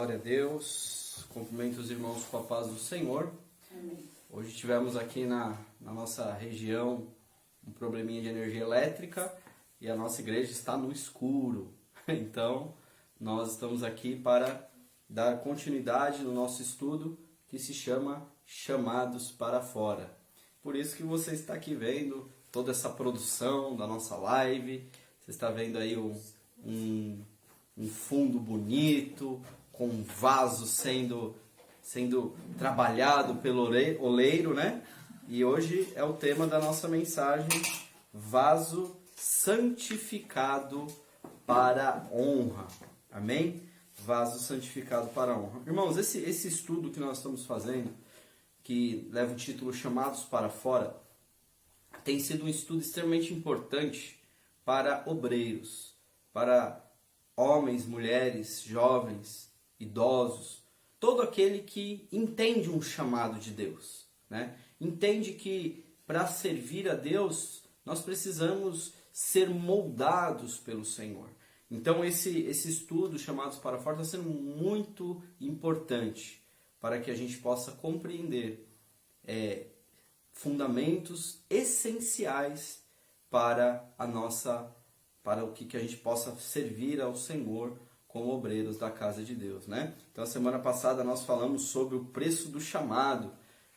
Glória a Deus, cumprimento os irmãos com a paz do Senhor. Amém. Hoje tivemos aqui na nossa região um probleminha de energia elétrica e a nossa igreja está no escuro. Então, nós estamos aqui para dar continuidade no nosso estudo que se chama Chamados para Fora. Por isso que você está aqui vendo toda essa produção da nossa live. Você está vendo aí um fundo bonito, com um vaso sendo trabalhado pelo oleiro, né? E hoje é o tema da nossa mensagem, vaso santificado para honra. Amém? Vaso santificado para honra. Irmãos, esse estudo que nós estamos fazendo, que leva o título Chamados para Fora, tem sido um estudo extremamente importante para obreiros, para homens, mulheres, jovens, idosos, todo aquele que entende um chamado de Deus, né? Entende que para servir a Deus nós precisamos ser moldados pelo Senhor. Então esse estudo Chamados para Fora está sendo muito importante para que a gente possa compreender fundamentos essenciais para o que a gente possa servir ao Senhor como obreiros da casa de Deus, né? Então, a semana passada nós falamos sobre o preço do chamado.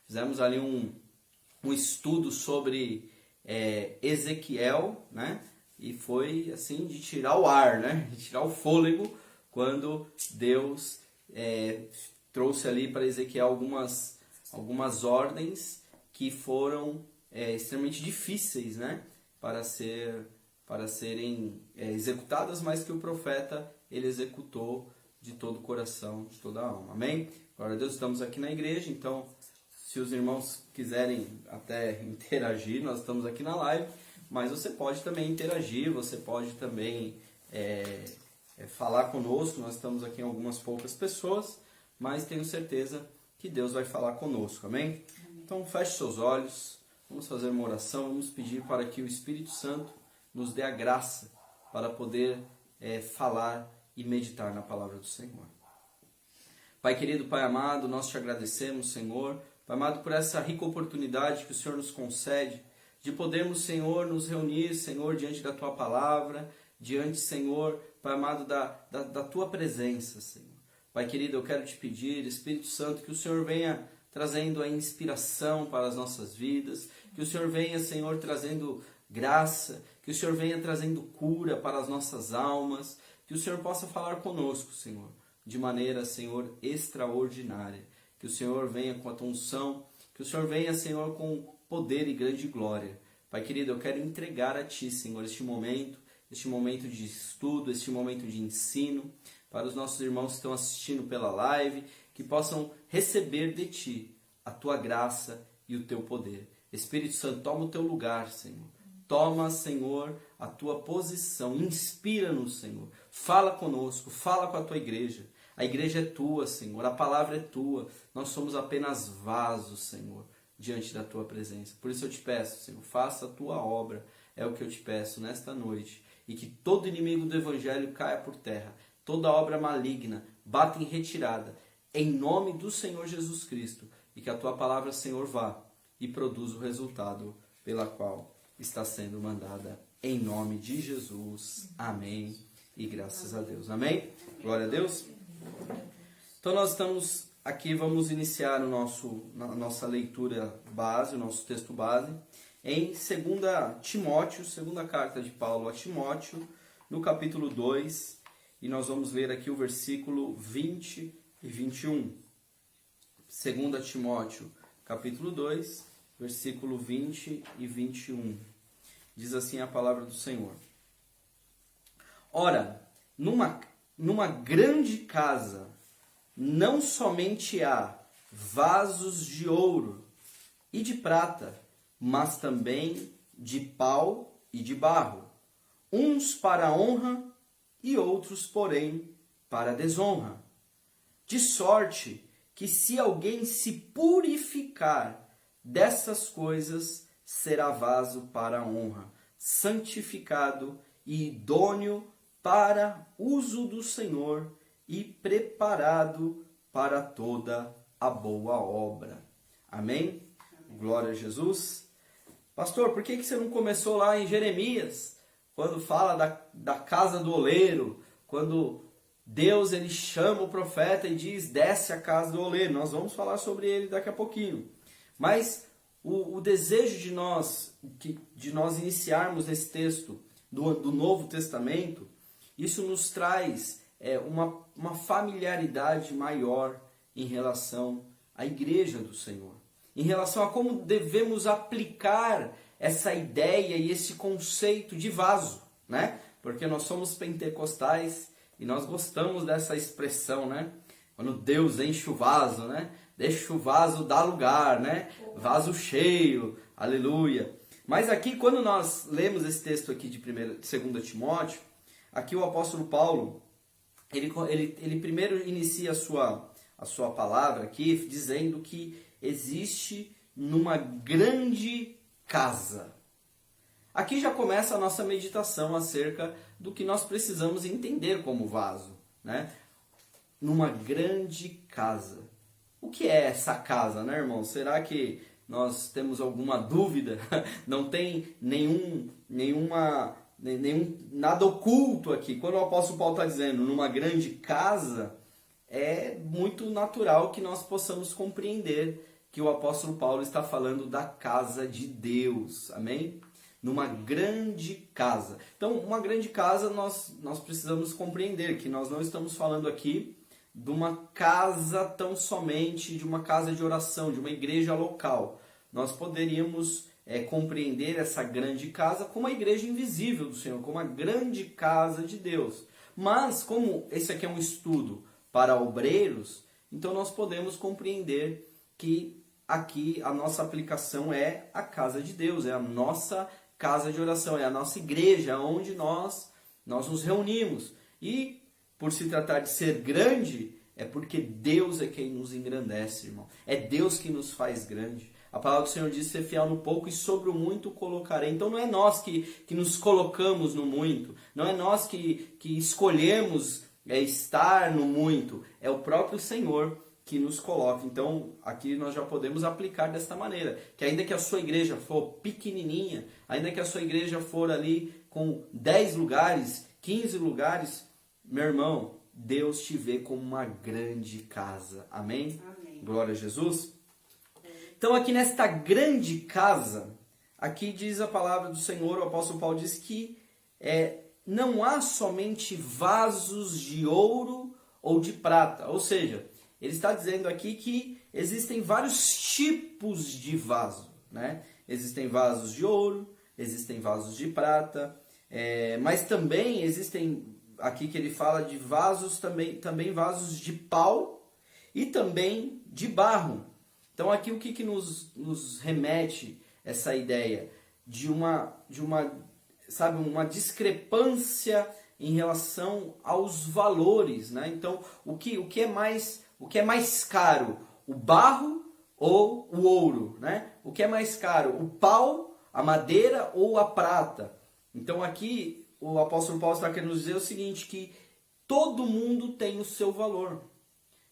Fizemos ali um estudo sobre Ezequiel, né? E foi assim de tirar o ar, né? De tirar o fôlego quando Deus trouxe ali para Ezequiel algumas ordens que foram extremamente difíceis, né? Para serem executadas, mas que o profeta ele executou de todo o coração, de toda a alma. Amém? Glória a Deus, estamos aqui na igreja, então se os irmãos quiserem até interagir, nós estamos aqui na live, mas você pode também interagir, você pode também falar conosco. Nós estamos aqui em algumas poucas pessoas, mas tenho certeza que Deus vai falar conosco. Amém? Então feche seus olhos, vamos fazer uma oração, vamos pedir para que o Espírito Santo nos dê a graça para poder falar e meditar na palavra do Senhor. Pai querido, Pai amado, nós te agradecemos, Senhor, Pai amado, por essa rica oportunidade que o Senhor nos concede de podermos, Senhor, nos reunir, Senhor, diante da Tua palavra, diante, Senhor, Pai amado, da Tua presença, Senhor. Pai querido, eu quero te pedir, Espírito Santo, que o Senhor venha trazendo a inspiração para as nossas vidas, que o Senhor venha, Senhor, trazendo graça, que o Senhor venha trazendo cura para as nossas almas, que o Senhor possa falar conosco, Senhor, de maneira, Senhor, extraordinária. Que o Senhor venha com a tua unção, que o Senhor venha, Senhor, com poder e grande glória. Pai querido, eu quero entregar a Ti, Senhor, este momento de estudo, este momento de ensino, para os nossos irmãos que estão assistindo pela live, que possam receber de Ti a Tua graça e o Teu poder. Espírito Santo, toma o Teu lugar, Senhor. Toma, Senhor, a Tua posição. Inspira-nos, Senhor. Fala conosco, fala com a Tua igreja. A igreja é Tua, Senhor. A palavra é Tua. Nós somos apenas vasos, Senhor, diante da Tua presença. Por isso eu te peço, Senhor, faça a Tua obra. É o que eu te peço nesta noite. E que todo inimigo do Evangelho caia por terra. Toda obra maligna bata em retirada. Em nome do Senhor Jesus Cristo. E que a Tua palavra, Senhor, vá e produza o resultado pela qual está sendo mandada, em nome de Jesus. Amém. E graças a Deus. Amém? Glória a Deus. Então nós estamos aqui, vamos iniciar a nossa leitura base, o nosso texto base, em 2 Timóteo, segunda carta de Paulo a Timóteo, no capítulo 2, e nós vamos ler aqui o versículo 20 e 21. 2 Timóteo, capítulo 2, versículo 20 e 21. Diz assim a palavra do Senhor. Ora, numa grande casa, não somente há vasos de ouro e de prata, mas também de pau e de barro, uns para honra e outros, porém, para desonra. De sorte que se alguém se purificar dessas coisas, será vaso para a honra, santificado e idôneo para uso do Senhor e preparado para toda a boa obra. Amém? Glória a Jesus. Pastor, por que você não começou lá em Jeremias, quando fala da casa do oleiro, quando Deus ele chama o profeta e diz, desce a casa do oleiro. Nós vamos falar sobre ele daqui a pouquinho. Mas o desejo de nós iniciarmos esse texto do Novo Testamento, isso nos traz uma familiaridade maior em relação à igreja do Senhor. Em relação a como devemos aplicar essa ideia e esse conceito de vaso, né? Porque nós somos pentecostais e nós gostamos dessa expressão, né? Quando Deus enche o vaso, né? Deixa o vaso dar lugar, né? Vaso cheio, aleluia. Mas aqui, quando nós lemos esse texto aqui de 2 Timóteo, aqui o apóstolo Paulo, ele primeiro inicia a sua palavra aqui, dizendo que existe numa grande casa. Aqui já começa a nossa meditação acerca do que nós precisamos entender como vaso, né? Numa grande casa. O que é essa casa, né, irmão? Será que nós temos alguma dúvida? Não tem nada oculto aqui. Quando o apóstolo Paulo está dizendo numa grande casa, é muito natural que nós possamos compreender que o apóstolo Paulo está falando da casa de Deus. Amém? Numa grande casa. Então, uma grande casa, nós precisamos compreender que nós não estamos falando aqui de uma casa tão somente, de uma casa de oração, de uma igreja local. Nós poderíamos compreender essa grande casa como a igreja invisível do Senhor, como a grande casa de Deus. Mas, como esse aqui é um estudo para obreiros, então nós podemos compreender que aqui a nossa aplicação é a casa de Deus, é a nossa casa de oração, é a nossa igreja, onde nós nos reunimos. E por se tratar de ser grande, é porque Deus é quem nos engrandece, irmão. É Deus que nos faz grande. A palavra do Senhor diz, ser fiel no pouco e sobre o muito colocarei. Então não é nós que nos colocamos no muito. Não é nós que escolhemos estar no muito. É o próprio Senhor que nos coloca. Então aqui nós já podemos aplicar desta maneira. Que ainda que a sua igreja for pequenininha, ainda que a sua igreja for ali com 10 lugares, 15 lugares, meu irmão, Deus te vê como uma grande casa. Amém? Amém. Glória a Jesus. Então aqui nesta grande casa, aqui diz a palavra do Senhor, o apóstolo Paulo diz que não há somente vasos de ouro ou de prata. Ou seja, ele está dizendo aqui que existem vários tipos de vaso, né? Existem vasos de ouro, existem vasos de prata, mas também existem, aqui que ele fala de vasos, também vasos de pau e também de barro. Então aqui o que nos remete essa ideia de uma discrepância em relação aos valores, né? Então o que é mais caro, o barro ou o ouro, né? O que é mais caro, o pau, a madeira ou a prata? Então aqui o apóstolo Paulo está querendo dizer o seguinte, que todo mundo tem o seu valor.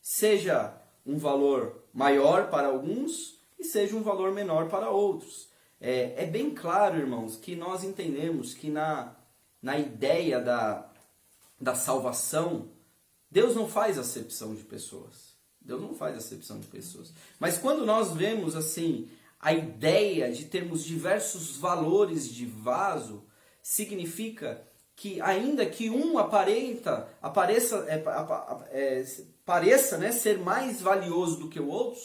Seja um valor maior para alguns e seja um valor menor para outros. É bem claro, irmãos, que nós entendemos que na ideia da salvação, Deus não faz acepção de pessoas. Deus não faz acepção de pessoas. Mas quando nós vemos assim a ideia de termos diversos valores de vaso, significa que ainda que um pareça, né, ser mais valioso do que o outro,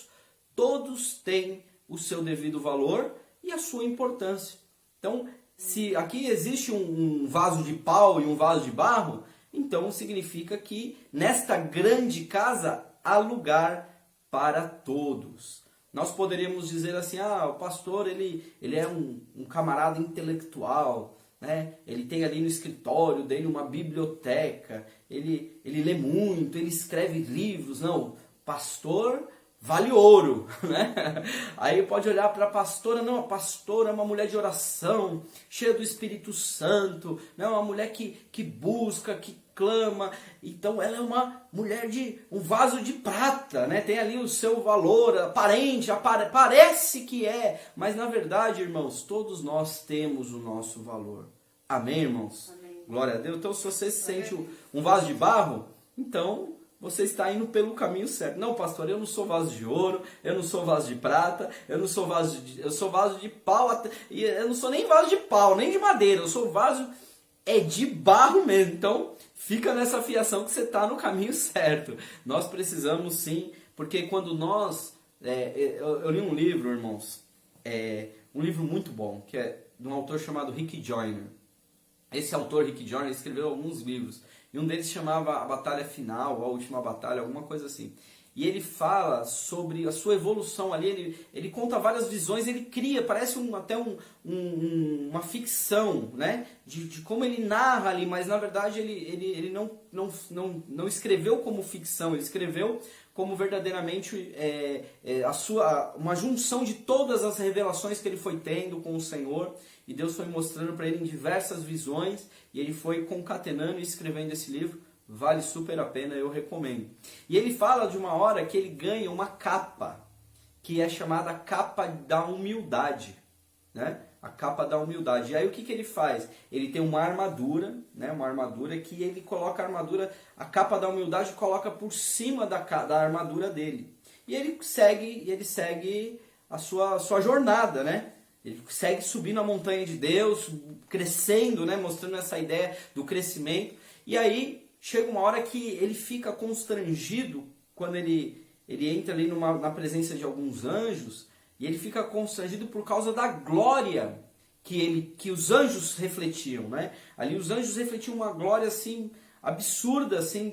todos têm o seu devido valor e a sua importância. Então, se aqui existe um vaso de pau e um vaso de barro, então significa que nesta grande casa há lugar para todos. Nós poderíamos dizer assim, o pastor ele é um camarada intelectual, né? Ele tem ali no escritório dele uma biblioteca, ele lê muito, ele escreve livros. Não, pastor vale ouro, né? Aí pode olhar para a pastora, não, a pastora é uma mulher de oração, cheia do Espírito Santo, né? Uma mulher que busca, que clama, então ela é uma mulher de um vaso de prata, né? Tem ali o seu valor aparente, parece que é, mas na verdade, irmãos, todos nós temos o nosso valor. Amém, irmãos? Amém. Glória a Deus. Então, se você se sente um vaso de barro, então você está indo pelo caminho certo. Não, pastor, eu não sou vaso de ouro, eu não sou vaso de prata, eu sou vaso de pau, e eu não sou nem vaso de pau, nem de madeira, eu sou vaso de barro mesmo. Então, fica nessa fiação que você está no caminho certo. Nós precisamos sim, porque quando nós... eu li um livro, irmãos, um livro muito bom, que é de um autor chamado Rick Joyner. Esse autor, Rick Joyner, escreveu alguns livros. E um deles chamava A Batalha Final, A Última Batalha, alguma coisa assim. E ele fala sobre a sua evolução ali, ele conta várias visões, ele cria, parece até uma ficção, né? De como ele narra ali, mas na verdade ele não escreveu como ficção, ele escreveu como verdadeiramente uma junção de todas as revelações que ele foi tendo com o Senhor, e Deus foi mostrando para ele em diversas visões, e ele foi concatenando e escrevendo esse livro. Vale super a pena, eu recomendo. E ele fala de uma hora que ele ganha uma capa, que é chamada capa da humildade, né? A capa da humildade. E aí o que ele faz? Ele tem uma armadura, né? Uma armadura que ele coloca a capa da humildade coloca por cima da armadura dele. E ele segue a sua jornada, né? Ele segue subindo a montanha de Deus, crescendo, né? Mostrando essa ideia do crescimento. E aí chega uma hora que ele fica constrangido quando ele entra ali na presença de alguns anjos, e ele fica constrangido por causa da glória que os anjos refletiam, né? Ali os anjos refletiam uma glória assim absurda assim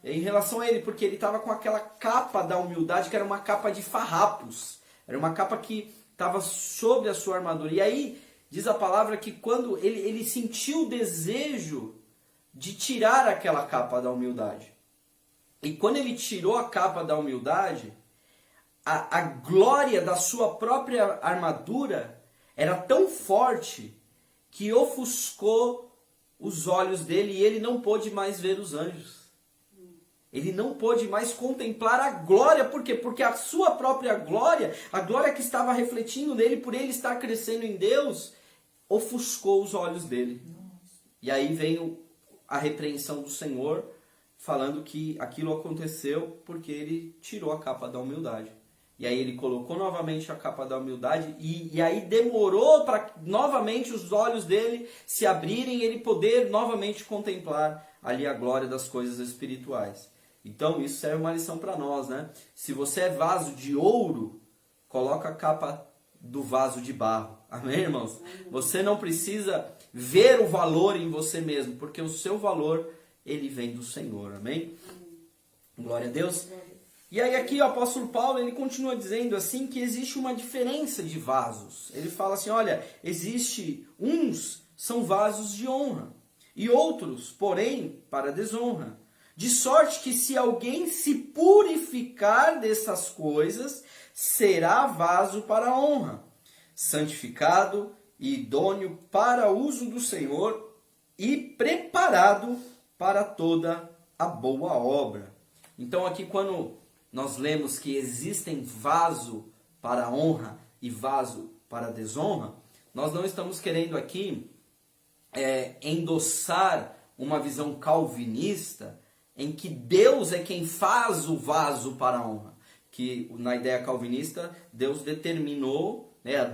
em relação a ele, porque ele estava com aquela capa da humildade, que era uma capa de farrapos, era uma capa que estava sobre a sua armadura. E aí diz a palavra que quando ele sentiu o desejo de tirar aquela capa da humildade. E quando ele tirou a capa da humildade, a glória da sua própria armadura era tão forte que ofuscou os olhos dele, e ele não pôde mais ver os anjos. Ele não pôde mais contemplar a glória. Por quê? Porque a sua própria glória, a glória que estava refletindo nele por ele estar crescendo em Deus, ofuscou os olhos dele. E aí vem a repreensão do Senhor, falando que aquilo aconteceu porque ele tirou a capa da humildade. E aí ele colocou novamente a capa da humildade, e aí demorou para novamente os olhos dele se abrirem e ele poder novamente contemplar ali a glória das coisas espirituais. Então isso serve uma lição para nós, né? Se você é vaso de ouro, coloca a capa do vaso de barro. Amém, irmãos? Você não precisa ver o valor em você mesmo, porque o seu valor, ele vem do Senhor. Amém? Glória a Deus. E aí aqui o apóstolo Paulo, ele continua dizendo assim que existe uma diferença de vasos. Ele fala assim, olha, uns são vasos de honra, e outros, porém, para desonra. De sorte que se alguém se purificar dessas coisas, será vaso para honra, santificado e idôneo para uso do Senhor e preparado para toda a boa obra. Então aqui quando nós lemos que existem vaso para honra e vaso para desonra, nós não estamos querendo aqui endossar uma visão calvinista em que Deus é quem faz o vaso para a honra. Que na ideia calvinista, Deus determinou a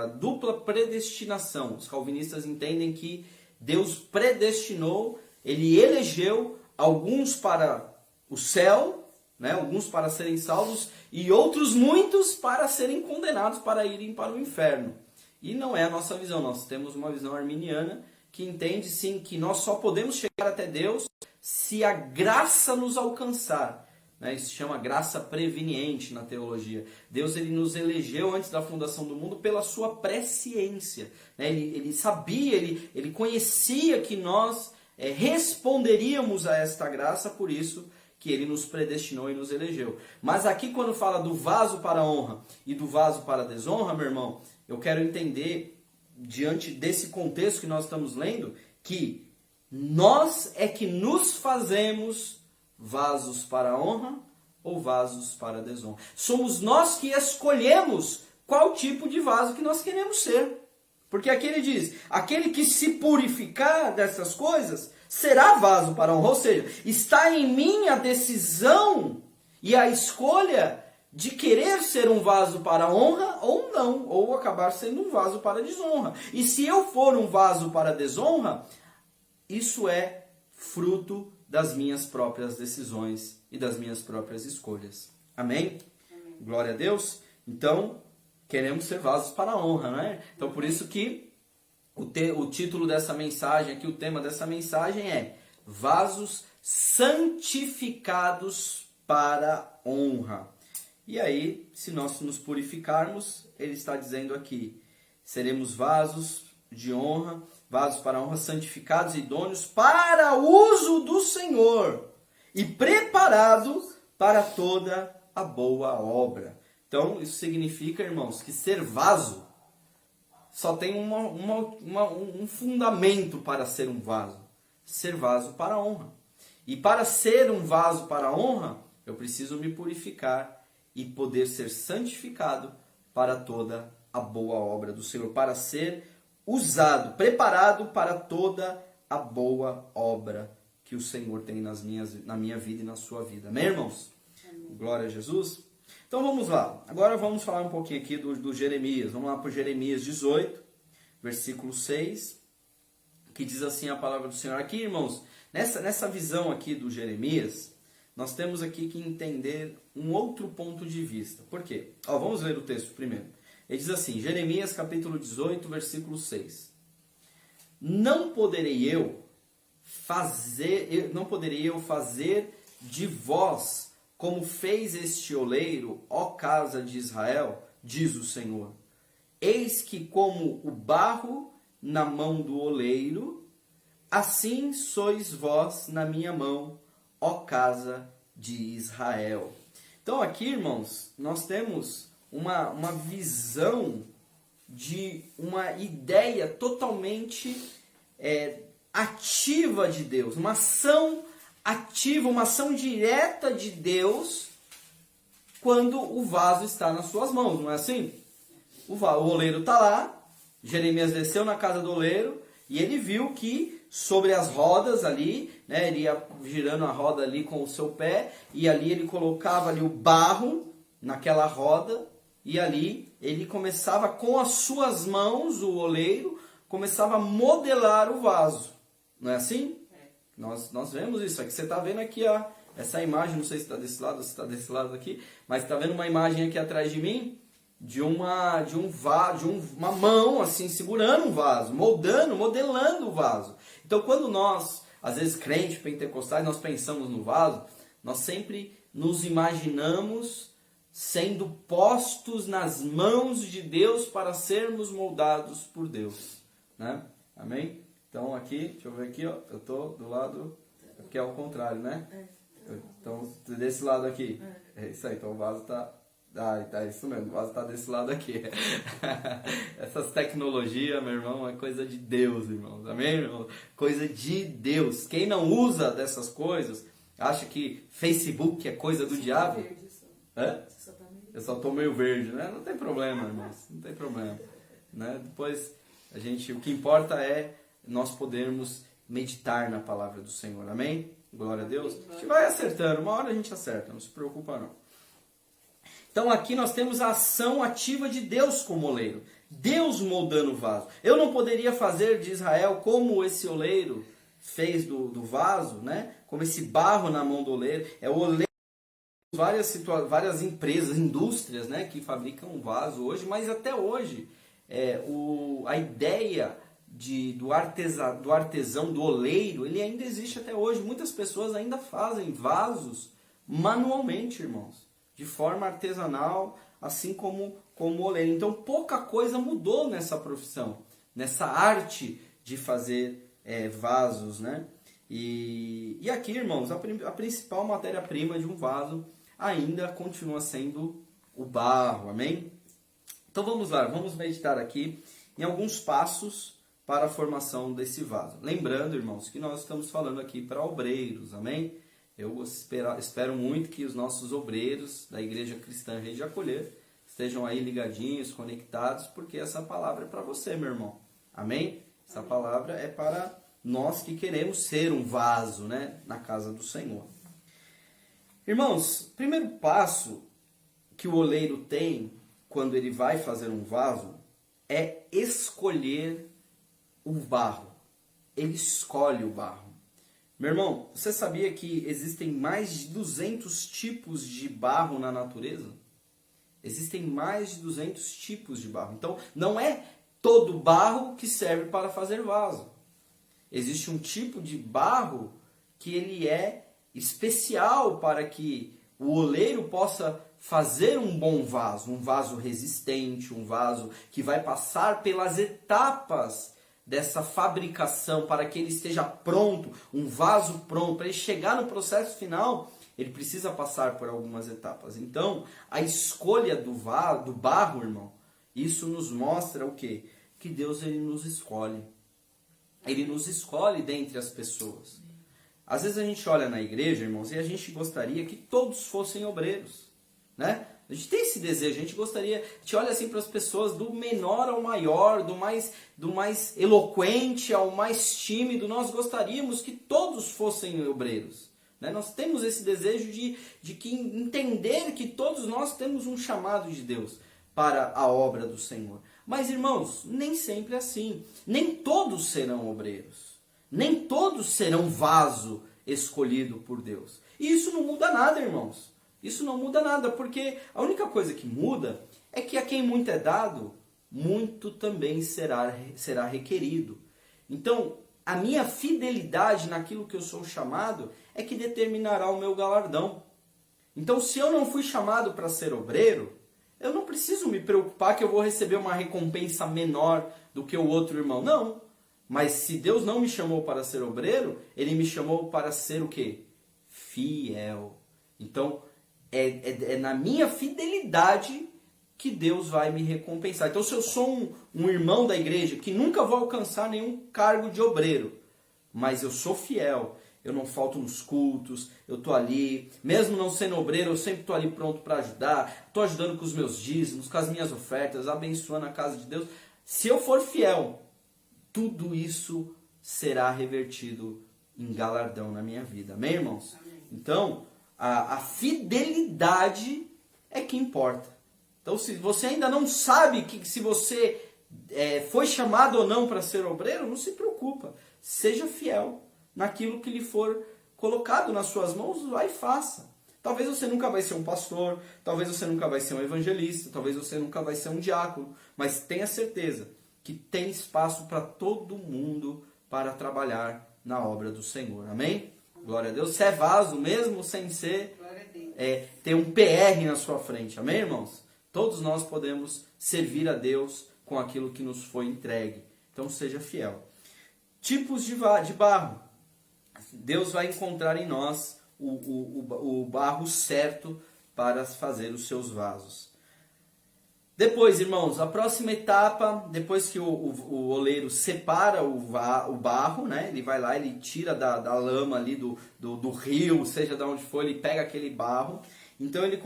dupla predestinação. Os calvinistas entendem que Deus predestinou, ele elegeu alguns para o céu, né, alguns para serem salvos, e outros muitos para serem condenados, para irem para o inferno. E não é a nossa visão, nós temos uma visão arminiana que entende sim que nós só podemos chegar até Deus se a graça nos alcançar. Isso se chama graça preveniente na teologia. Deus ele nos elegeu antes da fundação do mundo pela sua presciência. Ele sabia, ele conhecia que nós responderíamos a esta graça, por isso que Ele nos predestinou e nos elegeu. Mas aqui quando fala do vaso para honra e do vaso para desonra, meu irmão, eu quero entender, diante desse contexto que nós estamos lendo, que nós é que nos fazemos vasos para honra ou vasos para desonra. Somos nós que escolhemos qual tipo de vaso que nós queremos ser. Porque aqui ele diz, aquele que se purificar dessas coisas será vaso para honra. Ou seja, está em mim a decisão e a escolha de querer ser um vaso para honra ou não, ou acabar sendo um vaso para desonra. E se eu for um vaso para desonra, isso é fruto das minhas próprias decisões e das minhas próprias escolhas. Amém? Amém. Glória a Deus. Então, queremos ser vasos para a honra, né? Então, por isso que o título dessa mensagem aqui, o tema dessa mensagem é Vasos Santificados para Honra. E aí, se nós nos purificarmos, ele está dizendo aqui, seremos vasos de honra, vasos para honra, santificados e idôneos para uso do Senhor e preparados para toda a boa obra. Então, isso significa, irmãos, que ser vaso só tem um fundamento para ser um vaso. Ser vaso para a honra. E para ser um vaso para a honra, eu preciso me purificar e poder ser santificado para toda a boa obra do Senhor. Para ser usado, preparado para toda a boa obra que o Senhor tem na minha vida e na sua vida. Amém, irmãos? Amém. Glória a Jesus. Então vamos lá. Agora vamos falar um pouquinho aqui do Jeremias. Vamos lá para o Jeremias 18, versículo 6, que diz assim a palavra do Senhor. Aqui, irmãos, nessa visão aqui do Jeremias, nós temos aqui que entender um outro ponto de vista. Por quê? Vamos ler o texto primeiro. Ele diz assim, Jeremias capítulo 18, versículo 6. Não poderei eu fazer de vós como fez este oleiro, ó casa de Israel, diz o Senhor. Eis que como o barro na mão do oleiro, assim sois vós na minha mão, ó casa de Israel. Então aqui, irmãos, nós temos uma visão de uma ideia totalmente ativa de Deus, uma ação ativa, uma ação direta de Deus quando o vaso está nas suas mãos, não é assim? O oleiro está lá, Jeremias desceu na casa do oleiro e ele viu que sobre as rodas ali, né, ele ia girando a roda ali com o seu pé e ali ele colocava ali o barro naquela roda e ali ele começava com as suas mãos, o oleiro, começava a modelar o vaso. Não é assim? Nós vemos isso. Aqui você está vendo aqui, ó, essa imagem, não sei se está desse lado ou se está desse lado aqui, mas está vendo uma imagem aqui atrás de mim de uma mão assim segurando um vaso, modelando o vaso. Então quando nós, às vezes crentes pentecostais, nós pensamos no vaso, nós sempre nos imaginamos sendo postos nas mãos de Deus para sermos moldados por Deus, né? Amém? Então aqui, deixa eu ver aqui, ó, eu tô do lado, porque é ao contrário, né? Então desse lado aqui, é isso aí, então o vaso tá isso mesmo, o vaso tá desse lado aqui. Essas tecnologias, meu irmão, é coisa de Deus, irmãos, amém, irmão? Coisa de Deus. Quem não usa dessas coisas, acha que Facebook é coisa do diabo? Eu só tô meio verde, né? Não tem problema, irmãos, não tem problema, né? Depois, o que importa é nós podermos meditar na palavra do Senhor, amém? Glória a Deus. A gente vai acertando, uma hora a gente acerta, não se preocupa não. Então aqui nós temos a ação ativa de Deus como oleiro. Deus moldando o vaso. Eu não poderia fazer de Israel como esse oleiro fez do vaso, né? Como esse barro na mão do oleiro. É o oleiro. Várias empresas, indústrias, né, que fabricam vaso hoje, mas até hoje a ideia do artesão, do oleiro, ele ainda existe até hoje. Muitas pessoas ainda fazem vasos manualmente, irmãos, de forma artesanal, assim como o oleiro. Então pouca coisa mudou nessa profissão, nessa arte de fazer vasos, né? E aqui, irmãos, a principal matéria-prima de um vaso ainda continua sendo o barro, amém? Então vamos lá, vamos meditar aqui em alguns passos para a formação desse vaso. Lembrando, irmãos, que nós estamos falando aqui para obreiros, amém? Eu espero muito que os nossos obreiros da Igreja Cristã Rede de Acolher estejam aí ligadinhos, conectados, porque essa palavra é para você, meu irmão, amém? Essa palavra é para nós que queremos ser um vaso, né, na casa do Senhor. Irmãos, primeiro passo que o oleiro tem quando ele vai fazer um vaso é escolher o barro. Ele escolhe o barro. Meu irmão, você sabia que existem mais de 200 tipos de barro na natureza? Existem mais de 200 tipos de barro. Então, não é todo barro que serve para fazer vaso. Existe um tipo de barro que ele é especial para que o oleiro possa fazer um bom vaso, um vaso resistente, um vaso que vai passar pelas etapas dessa fabricação para que ele esteja pronto, um vaso pronto. Para ele chegar no processo final, ele precisa passar por algumas etapas. Então, a escolha do barro, irmão, isso nos mostra o quê? Que Deus ele nos escolhe. Ele nos escolhe dentre as pessoas. Às vezes a gente olha na igreja, irmãos, e a gente gostaria que todos fossem obreiros, né? A gente tem esse desejo, a gente gostaria, a gente olha assim para as pessoas do menor ao maior, do mais eloquente ao mais tímido, nós gostaríamos que todos fossem obreiros, né? Nós temos esse desejo de que entender que todos nós temos um chamado de Deus para a obra do Senhor. Mas, irmãos, nem sempre é assim. Nem todos serão obreiros. Nem todos serão vaso escolhido por Deus. E isso não muda nada, irmãos. Isso não muda nada, porque a única coisa que muda é que a quem muito é dado, muito também será requerido. Então, a minha fidelidade naquilo que eu sou chamado é que determinará o meu galardão. Então, se eu não fui chamado para ser obreiro, eu não preciso me preocupar que eu vou receber uma recompensa menor do que o outro irmão. Não. Mas se Deus não me chamou para ser obreiro, Ele me chamou para ser o quê? Fiel. Então, é na minha fidelidade que Deus vai me recompensar. Então, se eu sou um irmão da igreja que nunca vou alcançar nenhum cargo de obreiro, mas eu sou fiel, eu não falto nos cultos, eu estou ali, mesmo não sendo obreiro, eu sempre estou ali pronto para ajudar, estou ajudando com os meus dízimos, com as minhas ofertas, abençoando a casa de Deus. Se eu for fiel, tudo isso será revertido em galardão na minha vida. Amém, irmãos? Amém. Então, a fidelidade é que importa. Então, se você ainda não sabe que se você foi chamado ou não para ser obreiro, não se preocupa. Seja fiel naquilo que lhe for colocado nas suas mãos, vai e faça. Talvez você nunca vai ser um pastor, talvez você nunca vai ser um evangelista, talvez você nunca vai ser um diácono, mas tenha certeza que tem espaço para todo mundo para trabalhar na obra do Senhor. Amém? Glória a Deus. Você é vaso mesmo sem ser, ter um PR na sua frente. Amém, irmãos? Todos nós podemos servir a Deus com aquilo que nos foi entregue. Então seja fiel. Tipos de barro. Deus vai encontrar em nós o barro certo para fazer os seus vasos. Depois, irmãos, a próxima etapa, depois que o oleiro separa o barro, né? Ele vai lá, ele tira da lama ali do rio, seja de onde for, ele pega aquele barro. Então ele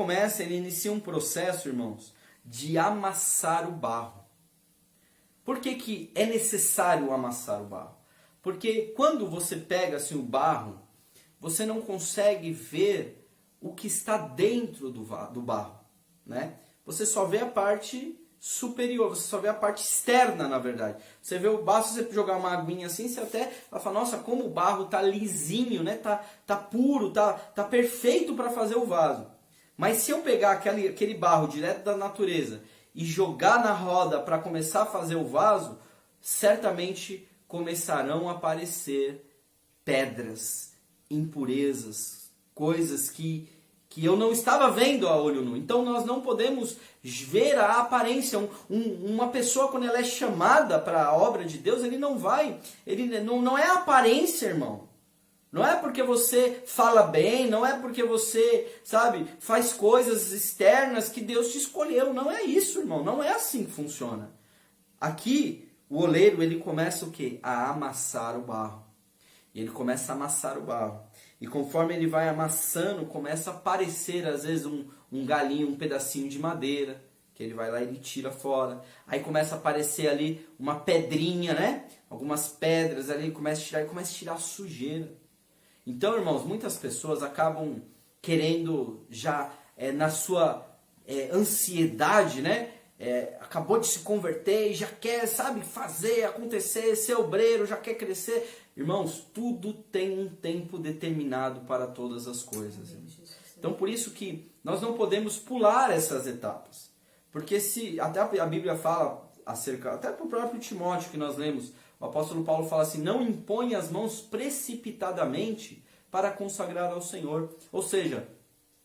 inicia um processo, irmãos, de amassar o barro. Por que é necessário amassar o barro? Porque quando você pega assim, o barro, você não consegue ver o que está dentro do barro, né? Você só vê a parte superior, você só vê a parte externa, na verdade. Você vê o barro, se você jogar uma aguinha assim, você até vai falar, nossa, como o barro tá lisinho, né? Tá puro, tá perfeito para fazer o vaso. Mas se eu pegar aquele barro direto da natureza e jogar na roda para começar a fazer o vaso, certamente começarão a aparecer pedras, impurezas, coisas que eu não estava vendo a olho nu. Então nós não podemos ver a aparência. Uma pessoa, quando ela é chamada para a obra de Deus, ele não é a aparência, irmão. Não é porque você fala bem, não é porque você, sabe, faz coisas externas que Deus te escolheu. Não é isso, irmão. Não é assim que funciona. Aqui, o oleiro, ele começa o quê? A amassar o barro. E ele começa a amassar o barro. E conforme ele vai amassando, começa a aparecer, às vezes, um galinho, um pedacinho de madeira, que ele vai lá e ele tira fora. Aí começa a aparecer ali uma pedrinha, né? Algumas pedras ali, ele começa a tirar, e começa a tirar a sujeira. Então, irmãos, muitas pessoas acabam querendo já, na sua ansiedade, né? Acabou de se converter e já quer, sabe, fazer acontecer, ser obreiro, já quer crescer. Irmãos, tudo tem um tempo determinado para todas as coisas. Então, por isso que nós não podemos pular essas etapas. Porque se até a Bíblia fala acerca, até para o próprio Timóteo que nós lemos, o apóstolo Paulo fala assim, não impõe as mãos precipitadamente para consagrar ao Senhor. Ou seja,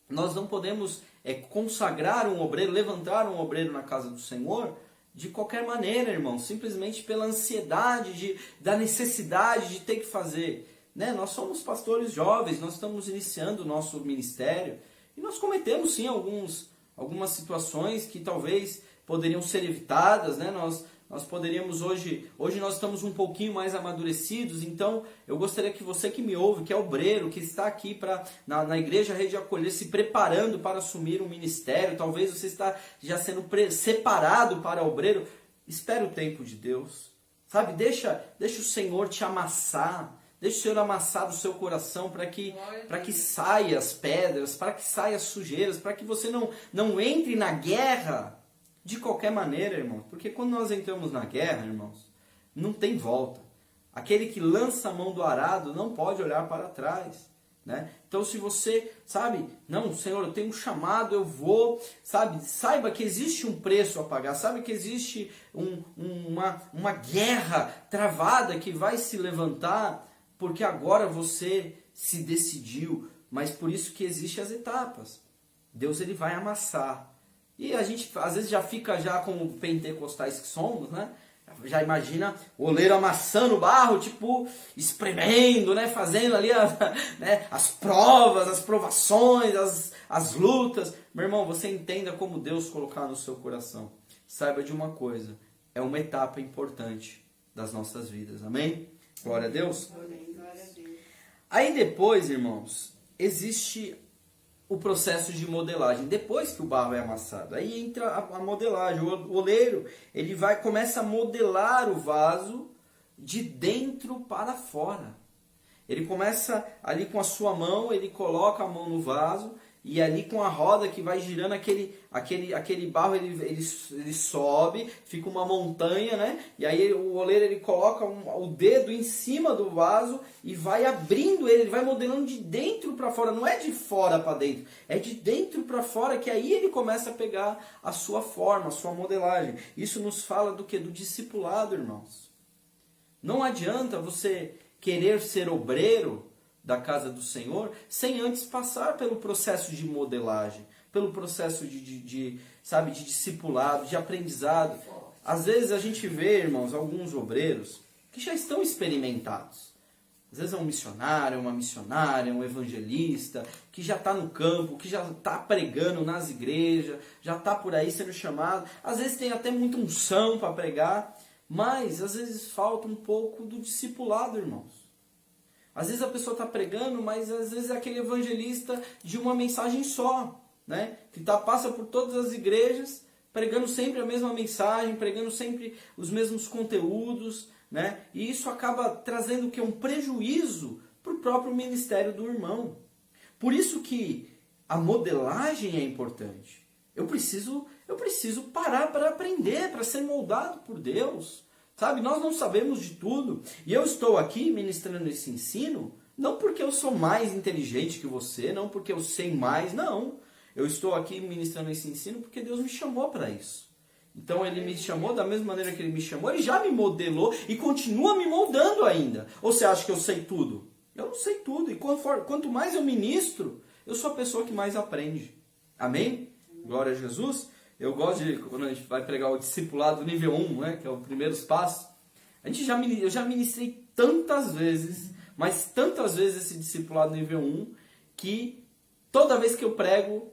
nós não podemos consagrar um obreiro, levantar um obreiro na casa do Senhor de qualquer maneira, irmão. Simplesmente pela ansiedade, da necessidade de ter que fazer. Né? Nós somos pastores jovens, nós estamos iniciando o nosso ministério e nós cometemos sim algumas situações que talvez poderiam ser evitadas, né? Nós poderíamos hoje nós estamos um pouquinho mais amadurecidos, então eu gostaria que você que me ouve, que é obreiro, que está aqui na Igreja Rede Acolher, se preparando para assumir um ministério, talvez você está já sendo separado para obreiro, espere o tempo de Deus, sabe? Deixa o Senhor te amassar, deixa o Senhor amassar do seu coração para que saia as pedras, para que saia as sujeiras, para que você não entre na guerra de qualquer maneira, irmãos. Porque quando nós entramos na guerra, irmãos, não tem volta. Aquele que lança a mão do arado não pode olhar para trás. Né? Então se você, sabe, não, Senhor, eu tenho um chamado, eu vou, sabe, saiba que existe um preço a pagar, sabe que existe uma guerra travada que vai se levantar, porque agora você se decidiu, mas por isso que existem as etapas. Deus ele vai amassar. E a gente às vezes já fica já como pentecostais que somos, né? Já imagina o oleiro amassando o barro, tipo, espremendo, né? Fazendo ali né? As provas, as provações, as lutas. Meu irmão, você entenda como Deus colocar no seu coração. Saiba de uma coisa, é uma etapa importante das nossas vidas, amém? Glória a Deus. Amém. Glória a Deus. Aí depois, irmãos, existe o processo de modelagem. Depois que o barro é amassado, aí entra a modelagem. O oleiro, ele começa a modelar o vaso de dentro para fora. Ele começa ali com a sua mão, ele coloca a mão no vaso e ali com a roda que vai girando aquele barro, ele sobe, fica uma montanha, né? E aí o oleiro ele coloca o dedo em cima do vaso e vai abrindo ele vai modelando de dentro para fora, não é de fora para dentro, é de dentro para fora, que aí ele começa a pegar a sua forma, a sua modelagem. Isso nos fala do que? Do discipulado, irmãos. Não adianta você querer ser obreiro da casa do Senhor sem antes passar pelo processo de modelagem, pelo processo de discipulado, de aprendizado. Às vezes a gente vê, irmãos, alguns obreiros que já estão experimentados. Às vezes é um missionário, uma missionária, um evangelista, que já está no campo, que já está pregando nas igrejas, já está por aí sendo chamado. Às vezes tem até muita unção para pregar, mas às vezes falta um pouco do discipulado, irmãos. Às vezes a pessoa está pregando, mas às vezes é aquele evangelista de uma mensagem só, né? Que passa por todas as igrejas, pregando sempre a mesma mensagem, pregando sempre os mesmos conteúdos, né? E isso acaba trazendo o quê? Um prejuízo para o próprio ministério do irmão. Por isso que a modelagem é importante. Eu preciso parar para aprender, para ser moldado por Deus. Sabe, nós não sabemos de tudo. E eu estou aqui ministrando esse ensino, não porque eu sou mais inteligente que você, não porque eu sei mais, não. Eu estou aqui ministrando esse ensino porque Deus me chamou para isso. Então ele me chamou da mesma maneira que ele me chamou, ele já me modelou e continua me moldando ainda. Ou você acha que eu sei tudo? Eu não sei tudo. E quanto mais eu ministro, eu sou a pessoa que mais aprende. Amém? Glória a Jesus. Eu gosto de, quando a gente vai pregar o discipulado nível 1, né, que é o primeiro passo, eu já ministrei tantas vezes mas tantas vezes esse discipulado nível 1 que toda vez que eu prego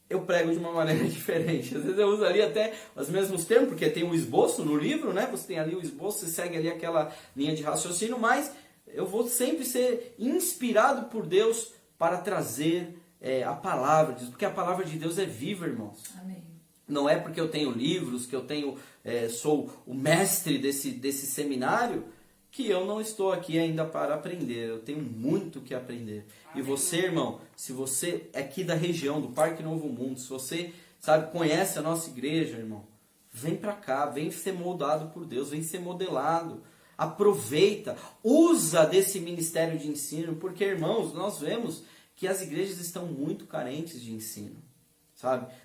de uma maneira diferente. Às vezes eu uso ali até os mesmos termos, porque tem um esboço no livro, né? Você tem ali o esboço, você segue ali aquela linha de raciocínio, mas eu vou sempre ser inspirado por Deus para trazer a palavra de Deus, porque a palavra de Deus é viva, irmãos. Amém. Não é porque eu tenho livros, que eu sou o mestre desse seminário, que eu não estou aqui ainda para aprender. Eu tenho muito que aprender. Amém. E você, irmão, se você é aqui da região, do Parque Novo Mundo, se você, conhece a nossa igreja, irmão, vem para cá, vem ser moldado por Deus, vem ser modelado. Aproveita, usa desse ministério de ensino, porque, irmãos, nós vemos que as igrejas estão muito carentes de ensino.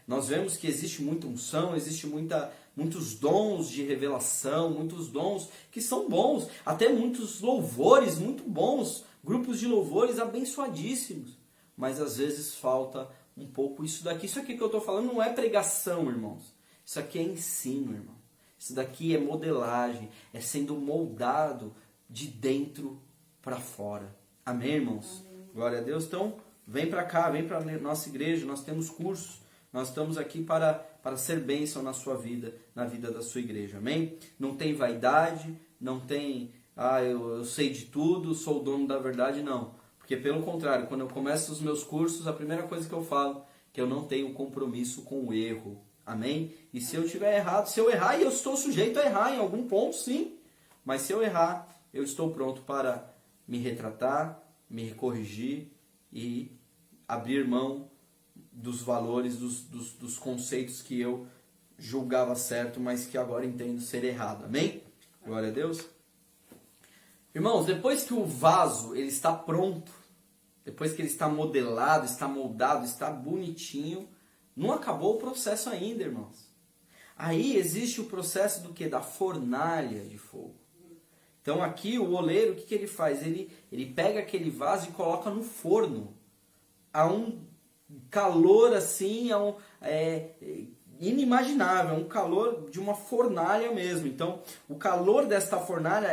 Nós vemos que existe muita unção, existe muitos dons de revelação, muitos dons que são bons, até muitos louvores muito bons, grupos de louvores abençoadíssimos, mas às vezes falta um pouco isso daqui. Isso aqui que eu estou falando não é pregação, irmãos, isso aqui é ensino, irmão. Isso daqui é modelagem, é sendo moldado de dentro para fora. Amém, irmãos? Amém. Glória a Deus. Então, vem para cá, vem para a nossa igreja, nós temos cursos. Nós estamos aqui para ser bênção na sua vida, na vida da sua igreja, amém? Não tem vaidade, não tem, eu sei de tudo, sou o dono da verdade, não. Porque pelo contrário, quando eu começo os meus cursos, a primeira coisa que eu falo, que eu não tenho compromisso com o erro, amém? E se eu estiver errado, se eu errar, e eu estou sujeito a errar em algum ponto, sim. Mas se eu errar, eu estou pronto para me retratar, me corrigir e abrir mão dos valores, dos conceitos que eu julgava certo, mas que agora entendo ser errado. Amém? Glória a Deus. Irmãos, depois que o vaso ele está pronto, depois que ele está modelado, está moldado, está bonitinho, não acabou o processo ainda, irmãos. Aí existe o processo do quê? Da fornalha de fogo. Então aqui o oleiro, o que ele faz? Ele pega aquele vaso e coloca no forno. A um calor assim, inimaginável, um calor de uma fornalha mesmo. Então, o calor desta fornalha,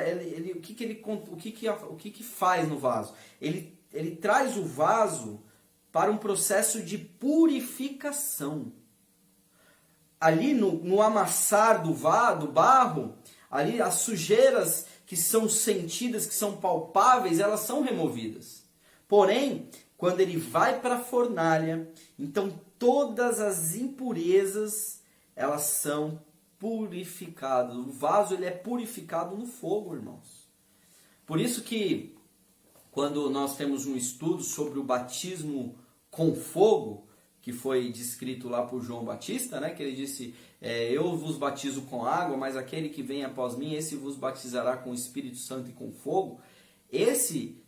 o que faz no vaso? Ele traz o vaso para um processo de purificação. Ali no amassar do barro, ali as sujeiras que são sentidas, que são palpáveis, elas são removidas. Porém, quando ele vai para a fornalha, então todas as impurezas, elas são purificadas. O vaso ele é purificado no fogo, irmãos. Por isso que, quando nós temos um estudo sobre o batismo com fogo, que foi descrito lá por João Batista, né, que ele disse, eu vos batizo com água, mas aquele que vem após mim, esse vos batizará com o Espírito Santo e com fogo. Esse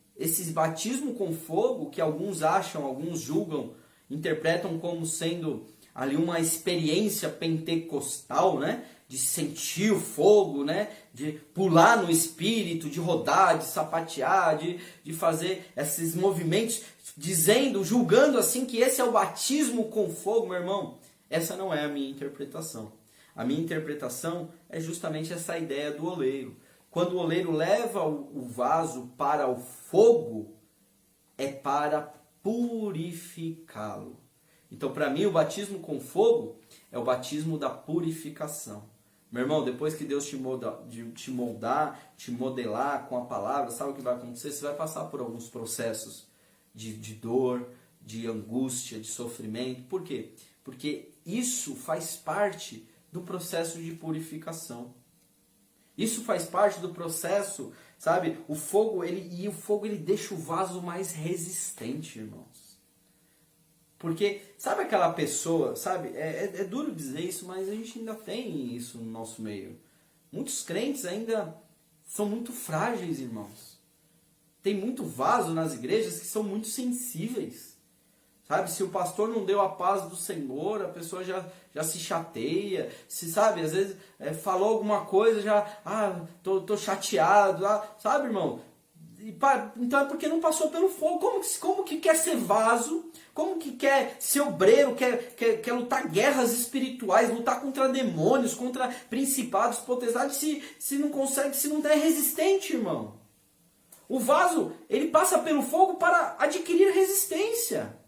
batismo com fogo, que alguns acham, alguns julgam, interpretam como sendo ali uma experiência pentecostal, né? De sentir o fogo, né? De pular no Espírito, de rodar, de sapatear, de fazer esses movimentos, julgando assim que esse é o batismo com fogo, meu irmão. Essa não é a minha interpretação. A minha interpretação é justamente essa ideia do oleiro. Quando o oleiro leva o vaso para o fogo, é para purificá-lo. Então, para mim, o batismo com fogo é o batismo da purificação. Meu irmão, depois que Deus te moldar, te modelar com a palavra, sabe o que vai acontecer? Você vai passar por alguns processos de dor, de angústia, de sofrimento. Por quê? Porque isso faz parte do processo de purificação. Isso faz parte do processo, sabe? O fogo ele deixa o vaso mais resistente, irmãos. Porque, sabe aquela pessoa, sabe? É duro dizer isso, mas a gente ainda tem isso no nosso meio. Muitos crentes ainda são muito frágeis, irmãos. Tem muito vaso nas igrejas que são muito sensíveis. Sabe, se o pastor não deu a paz do Senhor, a pessoa já se chateia. Sabe, às vezes falou alguma coisa, tô chateado. Sabe, irmão? Então é porque não passou pelo fogo. Como que quer ser vaso? Como que quer ser obreiro? Quer lutar guerras espirituais, lutar contra demônios, contra principados, potestades, se não consegue, se não é resistente, irmão? O vaso, ele passa pelo fogo para adquirir resistência.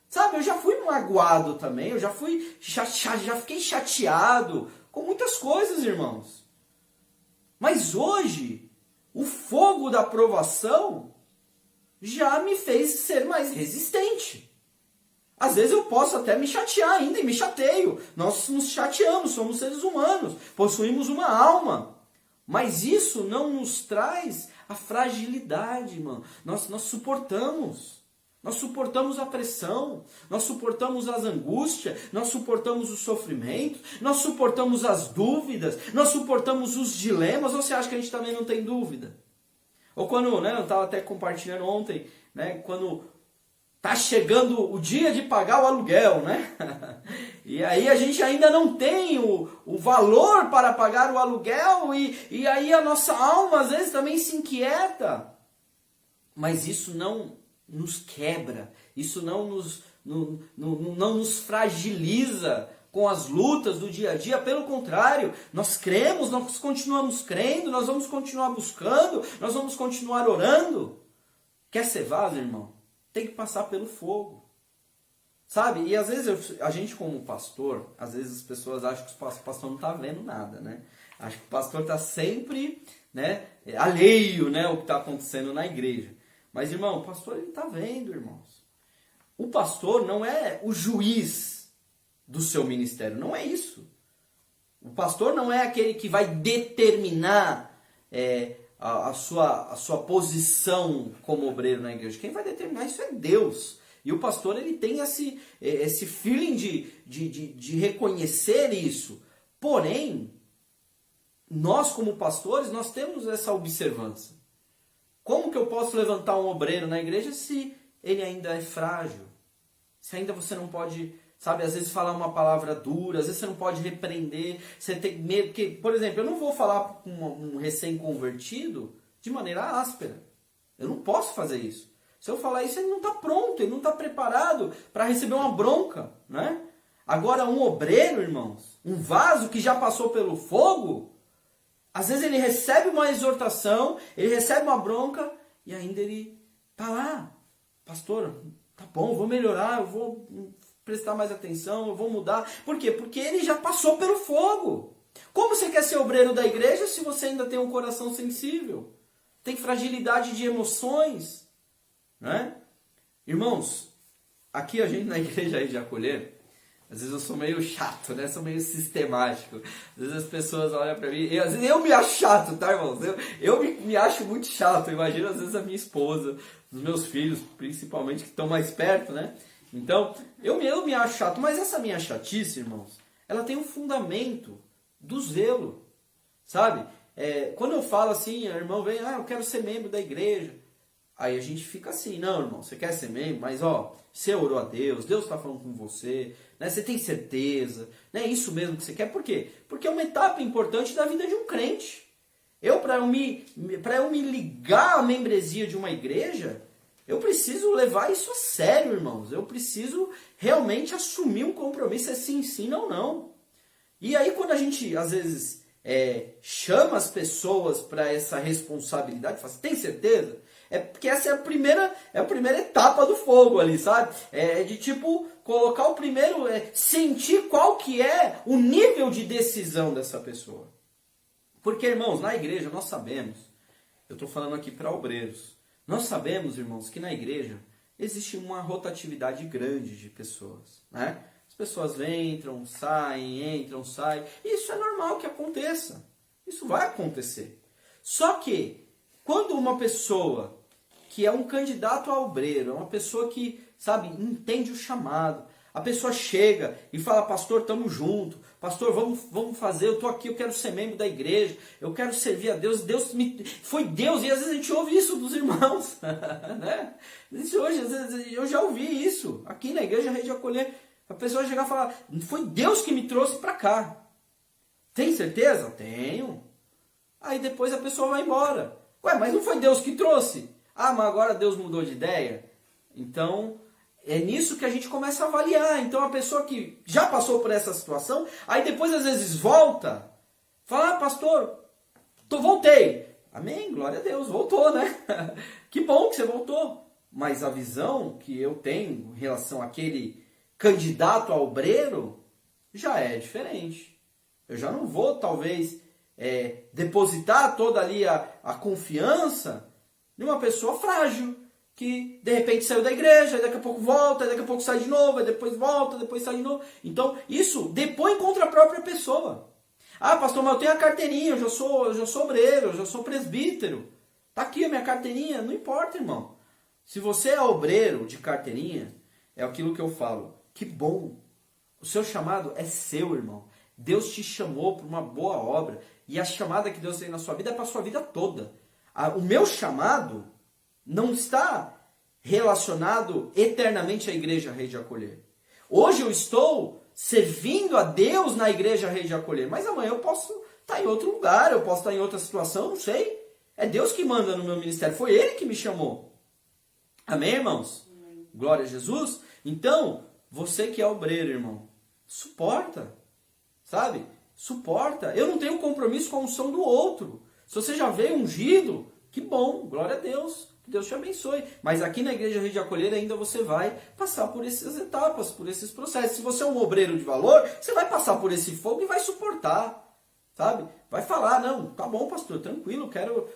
Sabe, eu já fui magoado também, eu já fiquei chateado com muitas coisas, irmãos. Mas hoje, o fogo da provação já me fez ser mais resistente. Às vezes eu posso até me chatear ainda, e me chateio. Nós nos chateamos, somos seres humanos, possuímos uma alma. Mas isso não nos traz a fragilidade, irmão. Nós suportamos. Nós suportamos a pressão, nós suportamos as angústias, nós suportamos os sofrimentos, nós suportamos as dúvidas, nós suportamos os dilemas. Ou você acha que a gente também não tem dúvida? Ou quando, né, eu estava até compartilhando ontem, né, quando tá chegando o dia de pagar o aluguel, né? E aí a gente ainda não tem o valor para pagar o aluguel e aí a nossa alma às vezes também se inquieta. Mas isso não nos quebra, isso não nos fragiliza com as lutas do dia a dia. Pelo contrário, nós cremos, nós continuamos crendo, nós vamos continuar buscando, nós vamos continuar orando. Quer ser vaso, irmão? Tem que passar pelo fogo. Sabe? E às vezes a gente como pastor, às vezes as pessoas acham que o pastor não está vendo nada, né? Acho que o pastor está sempre, né, alheio, né, ao que está acontecendo na igreja. Mas, irmão, o pastor ele está vendo, irmãos. O pastor não é o juiz do seu ministério, não é isso. O pastor não é aquele que vai determinar a sua posição como obreiro na igreja. Quem vai determinar isso é Deus. E o pastor ele tem esse feeling de reconhecer isso. Porém, nós como pastores, nós temos essa observância. Como que eu posso levantar um obreiro na igreja se ele ainda é frágil? Se ainda você não pode, sabe, às vezes falar uma palavra dura, às vezes você não pode repreender, você tem medo, porque, por exemplo, eu não vou falar com um recém-convertido de maneira áspera. Eu não posso fazer isso. Se eu falar isso, ele não está pronto, ele não está preparado para receber uma bronca, né? Agora, um obreiro, irmãos, um vaso que já passou pelo fogo, às vezes ele recebe uma exortação, ele recebe uma bronca e ainda ele está lá. Pastor, tá bom, eu vou melhorar, eu vou prestar mais atenção, eu vou mudar. Por quê? Porque ele já passou pelo fogo. Como você quer ser obreiro da igreja se você ainda tem um coração sensível? Tem fragilidade de emoções, né? Irmãos, aqui a gente na igreja aí de acolher, às vezes eu sou meio chato, né? Sou meio sistemático. Às vezes as pessoas olham pra mim, às vezes eu me acho chato, tá, irmãos? Eu me acho muito chato. Imagina às vezes a minha esposa, os meus filhos, principalmente, que estão mais perto, né? Então, eu me acho chato. Mas essa minha chatice, irmãos, ela tem um fundamento do zelo, sabe? Quando eu falo assim, o irmão vem, eu quero ser membro da igreja. Aí a gente fica assim, não, irmão, você quer ser membro, mas você orou a Deus está falando com você, né? Você tem certeza, né? É isso mesmo que você quer. Por quê? Porque é uma etapa importante da vida de um crente. Para eu me ligar à membresia de uma igreja, eu preciso levar isso a sério, irmãos. Eu preciso realmente assumir um compromisso, é sim ou não. E aí quando a gente, às vezes, chama as pessoas para essa responsabilidade, fala assim, tem certeza? Porque essa é a primeira etapa do fogo ali, sabe? De tipo, colocar o primeiro, sentir qual que é o nível de decisão dessa pessoa. Porque, irmãos, na igreja nós sabemos, eu estou falando aqui para obreiros, nós sabemos, irmãos, que na igreja existe uma rotatividade grande de pessoas, né? As pessoas entram, saem, e isso é normal que aconteça. Isso vai acontecer. Só que, quando uma pessoa que é um candidato a obreiro, é uma pessoa que, sabe, entende o chamado, a pessoa chega e fala, pastor, estamos juntos, pastor, vamos fazer, eu estou aqui, eu quero ser membro da igreja, eu quero servir a Deus, foi Deus, e às vezes a gente ouve isso dos irmãos, né? Hoje, às vezes, eu já ouvi isso, aqui na igreja Rede Acolher, a pessoa chegar e falar, foi Deus que me trouxe para cá. Tem certeza? Tenho. Aí depois a pessoa vai embora. Ué, mas não foi Deus que trouxe? Mas agora Deus mudou de ideia? Então, é nisso que a gente começa a avaliar. Então, a pessoa que já passou por essa situação, aí depois às vezes volta, fala, pastor, voltei. Amém, glória a Deus, voltou, né? Que bom que você voltou. Mas a visão que eu tenho em relação àquele candidato a obreiro já é diferente. Eu já não vou, talvez, depositar toda ali a confiança de uma pessoa frágil, que de repente saiu da igreja, daqui a pouco volta, daqui a pouco sai de novo, depois volta, depois sai de novo. Então, isso depõe contra a própria pessoa. Ah, pastor, mas eu tenho a carteirinha, eu já sou obreiro, eu já sou presbítero. Tá aqui a minha carteirinha. Não importa, irmão. Se você é obreiro de carteirinha, é aquilo que eu falo. Que bom. O seu chamado é seu, irmão. Deus te chamou para uma boa obra. E a chamada que Deus tem na sua vida é para a sua vida toda. O meu chamado não está relacionado eternamente à Igreja Rei de Acolher. Hoje eu estou servindo a Deus na Igreja Rei de Acolher, mas amanhã eu posso estar em outro lugar, eu posso estar em outra situação, não sei. É Deus que manda no meu ministério, foi Ele que me chamou. Amém, irmãos? Amém. Glória a Jesus. Então, você que é obreiro, irmão, suporta, sabe? Suporta. Eu não tenho compromisso com a unção do outro. Se você já veio ungido, que bom, glória a Deus. Que Deus te abençoe. Mas aqui na Igreja Rei de Acolher ainda você vai passar por essas etapas, por esses processos. Se você é um obreiro de valor, você vai passar por esse fogo e vai suportar. Sabe? Vai falar, não, tá bom, pastor, tranquilo, quero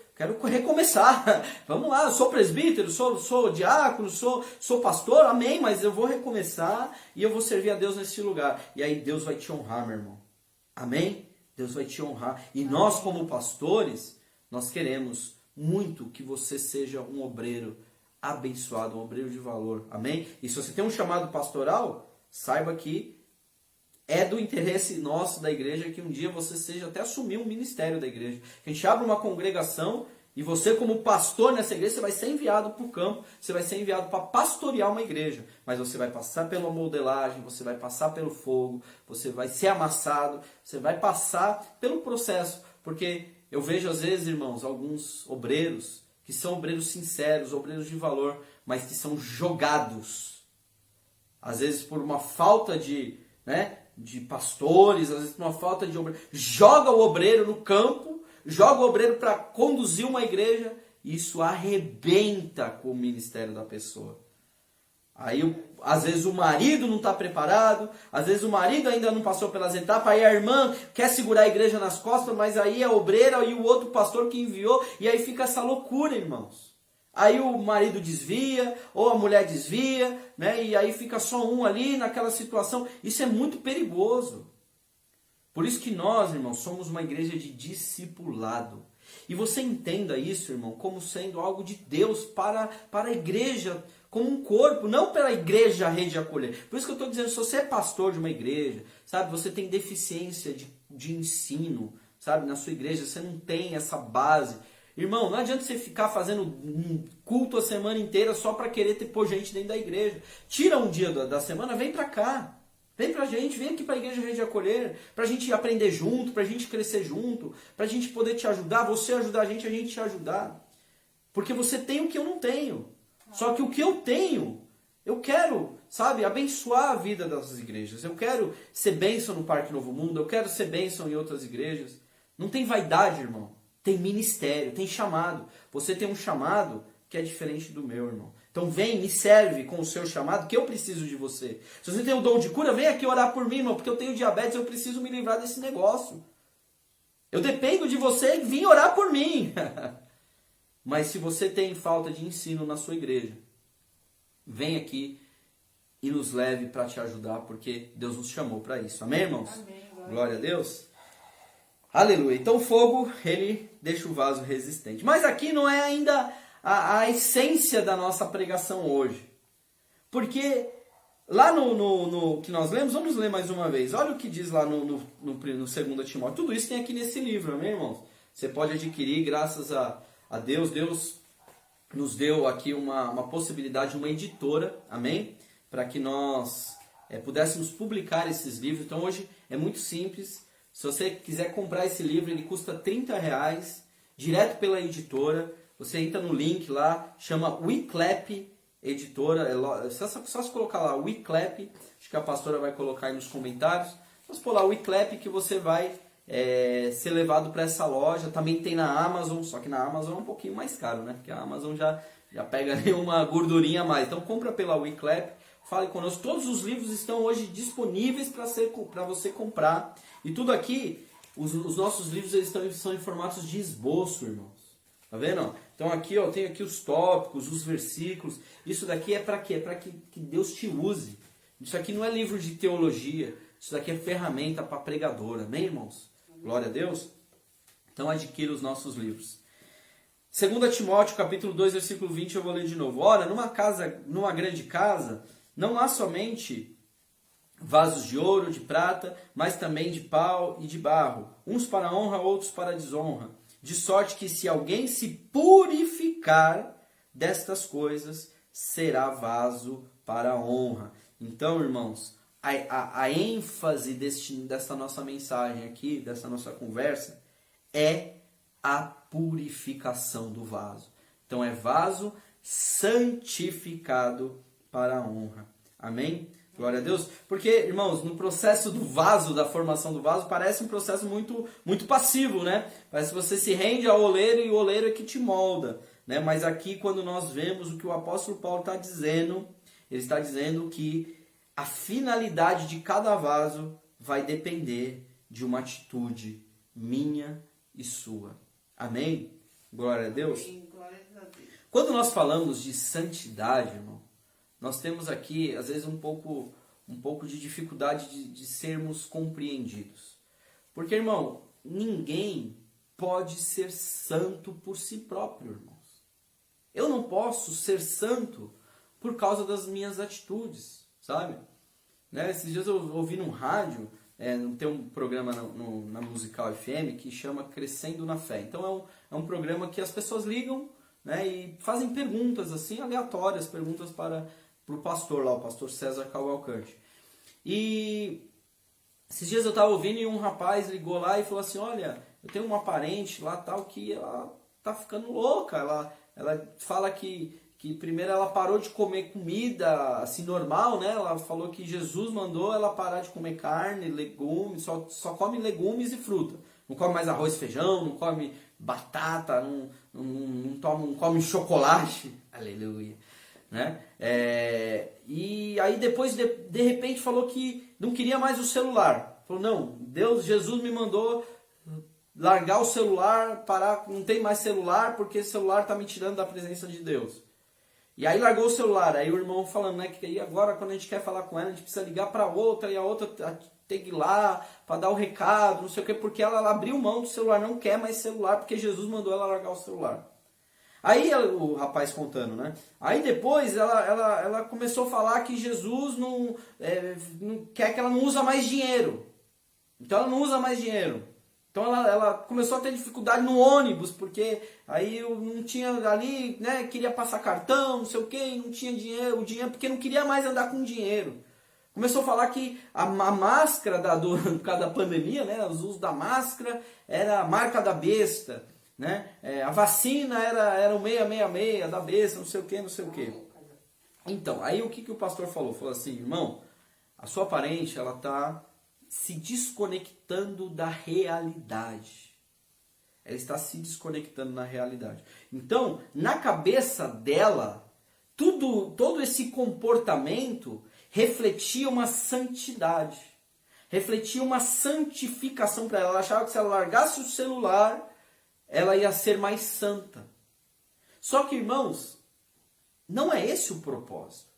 recomeçar. Vamos lá, eu sou presbítero, sou diácono, sou pastor, amém, mas eu vou recomeçar e eu vou servir a Deus nesse lugar. E aí Deus vai te honrar, meu irmão. Amém? Deus vai te honrar. E nós, como pastores, nós queremos muito que você seja um obreiro abençoado, um obreiro de valor. Amém? E se você tem um chamado pastoral, saiba que é do interesse nosso da igreja que um dia você seja até assumir um ministério da igreja. Que a gente abre uma congregação e você, como pastor nessa igreja, você vai ser enviado para o campo, você vai ser enviado para pastorear uma igreja. Mas você vai passar pela modelagem, você vai passar pelo fogo, você vai ser amassado, você vai passar pelo processo. Porque eu vejo às vezes, irmãos, alguns obreiros que são obreiros sinceros, obreiros de valor, mas que são jogados. Às vezes por uma falta de pastores, às vezes por uma falta de obreiro. Joga o obreiro no campo, joga o obreiro para conduzir uma igreja, e isso arrebenta com o ministério da pessoa. Aí, às vezes, o marido não está preparado, às vezes o marido ainda não passou pelas etapas, aí a irmã quer segurar a igreja nas costas, mas aí é a obreira e o outro pastor que enviou, e aí fica essa loucura, irmãos. Aí o marido desvia, ou a mulher desvia, né? E aí fica só um ali naquela situação. Isso é muito perigoso. Por isso que nós, irmãos, somos uma igreja de discipulado. E você entenda isso, irmão, como sendo algo de Deus para a igreja, como um corpo, não pela igreja Rei de Acolher. Por isso que eu estou dizendo, se você é pastor de uma igreja, sabe, você tem deficiência de ensino, sabe, na sua igreja, você não tem essa base. Irmão, não adianta você ficar fazendo um culto a semana inteira só para querer pôr gente dentro da igreja. Tira um dia da semana, vem para cá. Vem pra gente, vem aqui para a Igreja Rei de Acolher, para a gente aprender junto, para a gente crescer junto, para a gente poder te ajudar, você ajudar a gente te ajudar. Porque você tem o que eu não tenho. Só que o que eu tenho, eu quero, sabe, abençoar a vida das igrejas. Eu quero ser bênção no Parque Novo Mundo, eu quero ser bênção em outras igrejas. Não tem vaidade, irmão. Tem ministério, tem chamado. Você tem um chamado que é diferente do meu, irmão. Então vem, me serve com o seu chamado, que eu preciso de você. Se você tem o dom de cura, vem aqui orar por mim, irmão, porque eu tenho diabetes, eu preciso me livrar desse negócio. Eu dependo de você vir orar por mim. Mas se você tem falta de ensino na sua igreja, vem aqui e nos leve para te ajudar, porque Deus nos chamou para isso. Amém, irmãos? Amém. Glória a Deus. Aleluia. Então o fogo, ele deixa o vaso resistente. Mas aqui não é ainda a essência da nossa pregação hoje. Porque lá no que nós lemos, vamos ler mais uma vez. Olha o que diz lá no 2 Timóteo. Tudo isso tem aqui nesse livro, amém, irmãos? Você pode adquirir graças a Deus. Deus nos deu aqui uma possibilidade, uma editora, amém? Para que nós pudéssemos publicar esses livros. Então hoje é muito simples. Se você quiser comprar esse livro, ele custa R$30, direto pela editora. Você entra no link lá, chama Wyclep Editora. Só se colocar lá, Wyclep, acho que a pastora vai colocar aí nos comentários. Mas pôr lá Wyclep que você vai ser levado para essa loja. Também tem na Amazon, só que na Amazon é um pouquinho mais caro, né? Porque a Amazon já pega ali uma gordurinha a mais. Então compra pela WeClap, fale conosco. Todos os livros estão hoje disponíveis para você comprar. E tudo aqui, os nossos livros eles são em formatos de esboço, irmãos. Tá vendo? Então aqui, ó, tem aqui os tópicos, os versículos. Isso daqui é para quê? É para que Deus te use. Isso aqui não é livro de teologia. Isso daqui é ferramenta para pregador. Amém, irmãos? Glória a Deus. Então adquira os nossos livros. 2 Timóteo, capítulo 2, versículo 20, eu vou ler de novo. Ora, numa grande casa, não há somente vasos de ouro, de prata, mas também de pau e de barro, uns para honra, outros para desonra. De sorte que se alguém se purificar destas coisas, será vaso para honra. Então, irmãos, a ênfase dessa nossa mensagem aqui, dessa nossa conversa, é a purificação do vaso. Então é vaso santificado para a honra. Amém? Glória a Deus. Porque, irmãos, no processo do vaso, da formação do vaso, parece um processo muito, muito passivo, né? Parece que você se rende ao oleiro e o oleiro é que te molda, né? Mas aqui, quando nós vemos o que o apóstolo Paulo está dizendo, ele está dizendo que a finalidade de cada vaso vai depender de uma atitude minha e sua. Amém? Glória a Deus. Quando nós falamos de santidade, irmão, nós temos aqui, às vezes, um pouco de dificuldade de sermos compreendidos. Porque, irmão, ninguém pode ser santo por si próprio, irmãos. Eu não posso ser santo por causa das minhas atitudes, sabe? Né? Esses dias eu ouvi num rádio, tem um programa na Musical FM que chama Crescendo na Fé. Então é um programa que as pessoas ligam, né, e fazem perguntas assim aleatórias, perguntas para o pastor lá, o pastor César Cavalcante. E esses dias eu estava ouvindo e um rapaz ligou lá e falou assim, olha, eu tenho uma parente lá tal que ela tá ficando louca, ela fala que primeiro ela parou de comer comida assim normal, né? Ela falou que Jesus mandou ela parar de comer carne, legumes, só come legumes e fruta. Não come mais arroz e feijão, não come batata, não come chocolate. Aleluia. Né? E aí depois de repente falou que não queria mais o celular. Falou, não, Jesus me mandou largar o celular, parar, não tem mais celular porque esse celular está me tirando da presença de Deus. E aí largou o celular, aí o irmão falando, né, que aí agora quando a gente quer falar com ela, a gente precisa ligar para outra, e a outra tem que ir lá para dar o recado, não sei o que, porque ela abriu mão do celular, não quer mais celular, porque Jesus mandou ela largar o celular. Aí o rapaz contando, né, aí depois ela começou a falar que Jesus não quer que ela não usa mais dinheiro, então ela não usa mais dinheiro. Então ela começou a ter dificuldade no ônibus, porque aí eu não tinha ali, né, queria passar cartão, não sei o que, não tinha dinheiro, porque não queria mais andar com dinheiro. Começou a falar que a máscara por causa da pandemia, né, os usos da máscara era a marca da besta, né, a vacina era o 666 da besta, não sei o que, não sei o que. Então, aí o que o pastor falou? Falou assim, irmão, a sua parente, ela está se desconectando da realidade. Ela está se desconectando da realidade. Então, na cabeça dela, todo esse comportamento refletia uma santidade. Refletia uma santificação para ela. Ela achava que se ela largasse o celular, ela ia ser mais santa. Só que, irmãos, não é esse o propósito.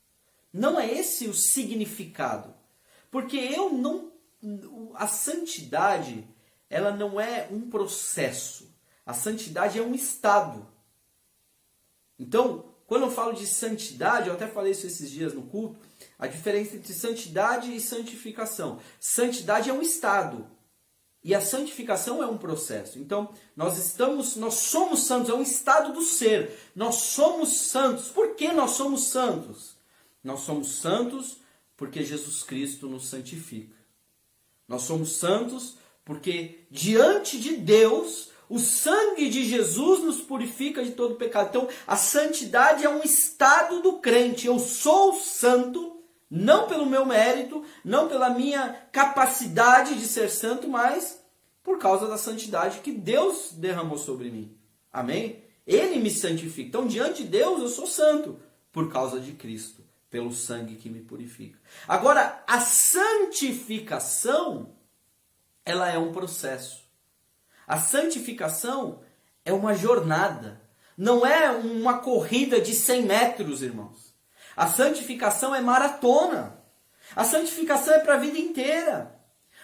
Não é esse o significado. Porque a santidade, ela não é um processo. A santidade é um estado. Então, quando eu falo de santidade, eu até falei isso esses dias no culto, a diferença entre santidade e santificação. Santidade é um estado. E a santificação é um processo. Então, nós somos santos, é um estado do ser. Nós somos santos. Por que nós somos santos? Nós somos santos porque Jesus Cristo nos santifica. Nós somos santos porque diante de Deus, o sangue de Jesus nos purifica de todo pecado. Então, a santidade é um estado do crente. Eu sou santo, não pelo meu mérito, não pela minha capacidade de ser santo, mas Por causa da santidade que Deus derramou sobre mim. Amém? Ele me santifica. Então, diante de Deus, eu sou santo por causa de Cristo, pelo sangue que me purifica. Agora, a santificação, ela é um processo. A santificação é uma jornada. Não é uma corrida de 100 metros, irmãos. A santificação é maratona. A santificação é para a vida inteira.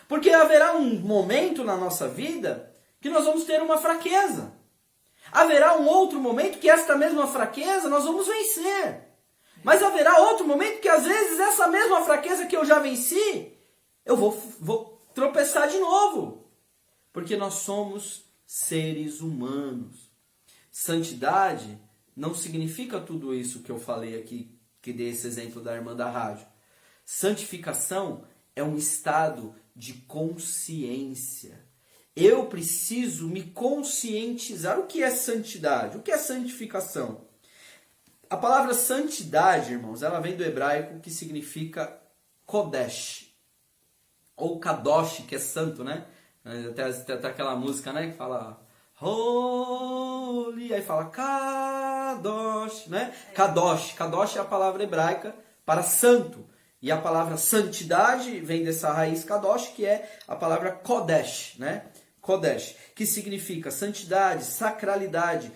Porque haverá um momento na nossa vida que nós vamos ter uma fraqueza. Haverá um outro momento que esta mesma fraqueza nós vamos vencer. Mas haverá outro momento que às vezes essa mesma fraqueza que eu já venci, eu vou tropeçar de novo. Porque nós somos seres humanos. Santidade não significa tudo isso que eu falei aqui, que dei esse exemplo da irmã da rádio. Santificação é um estado de consciência. Eu preciso me conscientizar. O que é santidade? O que é santificação? A palavra santidade, irmãos, ela vem do hebraico que significa Kodesh. Ou Kadosh, que é santo, né? Até aquela música, né? Que fala Holy, aí fala Kadosh, né? Kadosh. Kadosh é a palavra hebraica para santo. E a palavra santidade vem dessa raiz Kadosh, que é a palavra Kodesh, né? Kodesh, que significa santidade, sacralidade,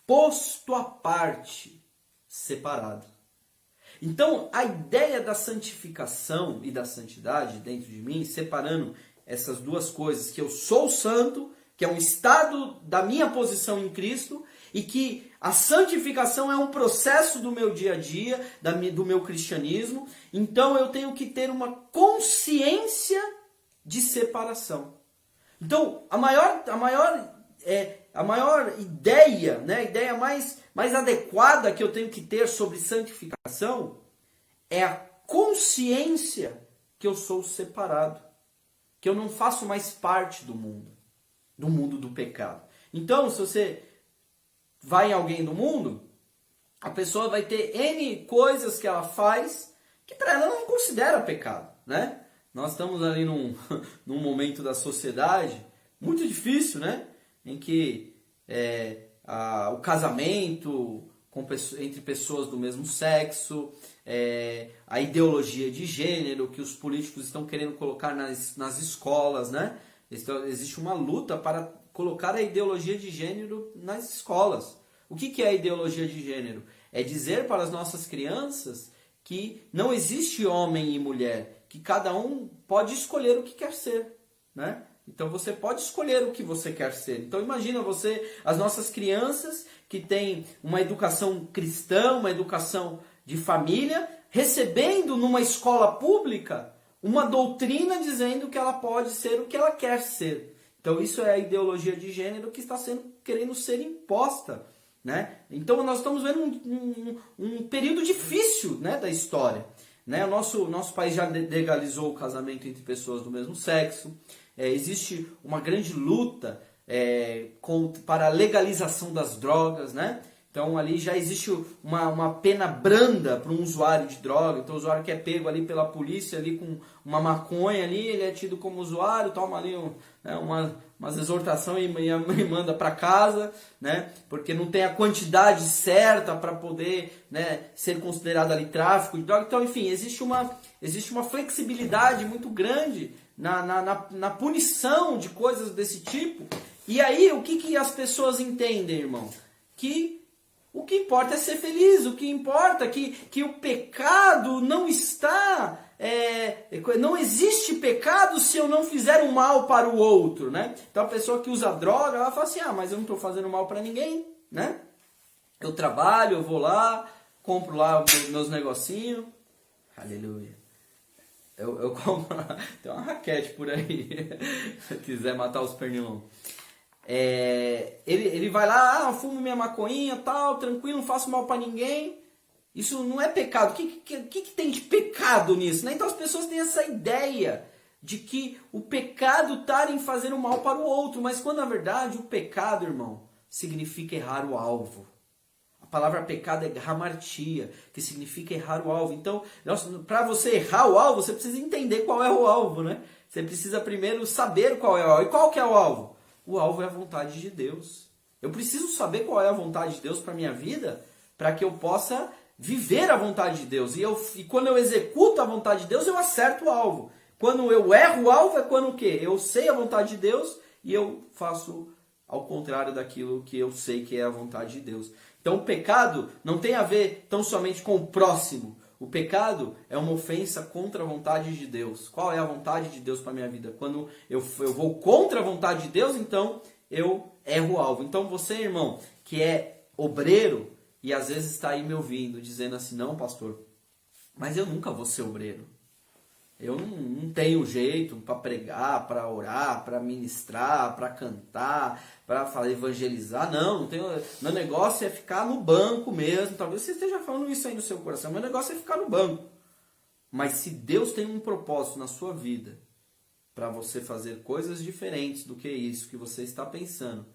posto à parte, separado. Então, a ideia da santificação e da santidade dentro de mim, separando essas duas coisas, que eu sou santo, que é um estado da minha posição em Cristo, e que a santificação é um processo do meu dia a dia, do meu cristianismo. Então eu tenho que ter uma consciência de separação. Então a maior ideia, né, a ideia mais adequada que eu tenho que ter sobre santificação é a consciência que eu sou separado, que eu não faço mais parte do mundo do pecado. Então, se você vai em alguém do mundo, a pessoa vai ter N coisas que ela faz que para ela não considera pecado, né? Nós estamos ali num momento da sociedade muito difícil, né? Em que o casamento entre pessoas do mesmo sexo, a ideologia de gênero que os políticos estão querendo colocar nas escolas, né? Existe uma luta para colocar a ideologia de gênero nas escolas. O que é a ideologia de gênero? É dizer para as nossas crianças que não existe homem e mulher, que cada um pode escolher o que quer ser, né? Então você pode escolher o que você quer ser. Então imagina as nossas crianças que têm uma educação cristã, uma educação de família, recebendo numa escola pública uma doutrina dizendo que ela pode ser o que ela quer ser. Então isso é a ideologia de gênero que está querendo ser imposta, né? Então nós estamos vendo um período difícil, né, da história, né? O nosso país já legalizou o casamento entre pessoas do mesmo sexo. Existe uma grande luta para a legalização das drogas, né? Então ali já existe uma pena branda para um usuário de droga. Então o usuário que é pego ali pela polícia ali com uma maconha ali, ele é tido como usuário, toma ali umas exortações e manda para casa, né? Porque não tem a quantidade certa para poder, né, ser considerado ali tráfico de droga. Então, enfim, existe uma flexibilidade muito grande na punição de coisas desse tipo. E aí, o que as pessoas entendem, irmão? Que o que importa é ser feliz, o que importa é que o pecado não está... não existe pecado se eu não fizer um mal para o outro, né? Então a pessoa que usa droga, ela fala assim, mas eu não estou fazendo mal para ninguém, né? Eu trabalho, eu vou lá, compro lá meus negocinhos, aleluia. Eu compro lá, tem uma raquete por aí, se quiser matar os pernilongos. Ele vai lá, fumo minha maconhinha, tal, tranquilo, não faço mal para ninguém. Isso não é pecado. O que tem de pecado nisso, né? Então as pessoas têm essa ideia de que o pecado está em fazer o mal para o outro. Mas quando na verdade o pecado, irmão, significa errar o alvo. A palavra pecado é hamartia, que significa errar o alvo. Então, para você errar o alvo, você precisa entender qual é o alvo, né? Você precisa primeiro saber qual é o alvo. E qual que é o alvo? O alvo é a vontade de Deus. Eu preciso saber qual é a vontade de Deus para minha vida, para que eu possa viver a vontade de Deus. E quando eu executo a vontade de Deus, eu acerto o alvo. Quando eu erro o alvo, é quando o quê? Eu sei a vontade de Deus e eu faço ao contrário daquilo que eu sei que é a vontade de Deus. Então o pecado não tem a ver tão somente com o próximo. O pecado é uma ofensa contra a vontade de Deus. Qual é a vontade de Deus para a minha vida? Quando eu vou contra a vontade de Deus, então eu erro o alvo. Então você, irmão, que é obreiro e às vezes está aí me ouvindo, dizendo assim, não, pastor, mas eu nunca vou ser obreiro. Eu não tenho jeito para pregar, para orar, para ministrar, para cantar, para evangelizar. Não tenho. Meu negócio é ficar no banco mesmo. Talvez você esteja falando isso aí no seu coração. Meu negócio é ficar no banco. Mas se Deus tem um propósito na sua vida para você fazer coisas diferentes do que isso que você está pensando,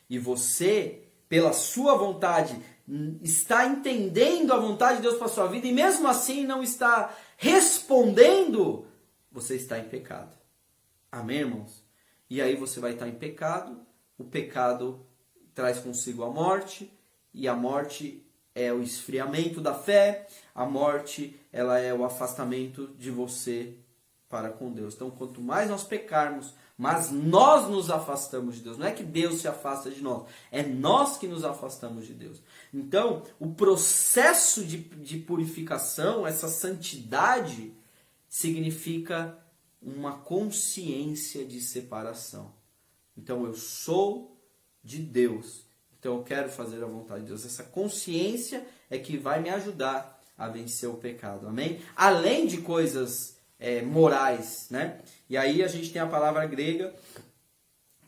e você, pela sua vontade, está entendendo a vontade de Deus para a sua vida e mesmo assim não está respondendo, você está em pecado. Amém, irmãos? E aí você vai estar em pecado, o pecado traz consigo a morte, e a morte é o esfriamento da fé, a morte ela é o afastamento de você para com Deus. Então, quanto mais nós pecarmos, mas nós nos afastamos de Deus. Não é que Deus se afasta de nós, é nós que nos afastamos de Deus. Então, o processo de purificação, essa santidade, significa uma consciência de separação. Então, eu sou de Deus, então eu quero fazer a vontade de Deus. Essa consciência é que vai me ajudar a vencer o pecado. Amém? Além de coisas morais, né? E aí a gente tem a palavra grega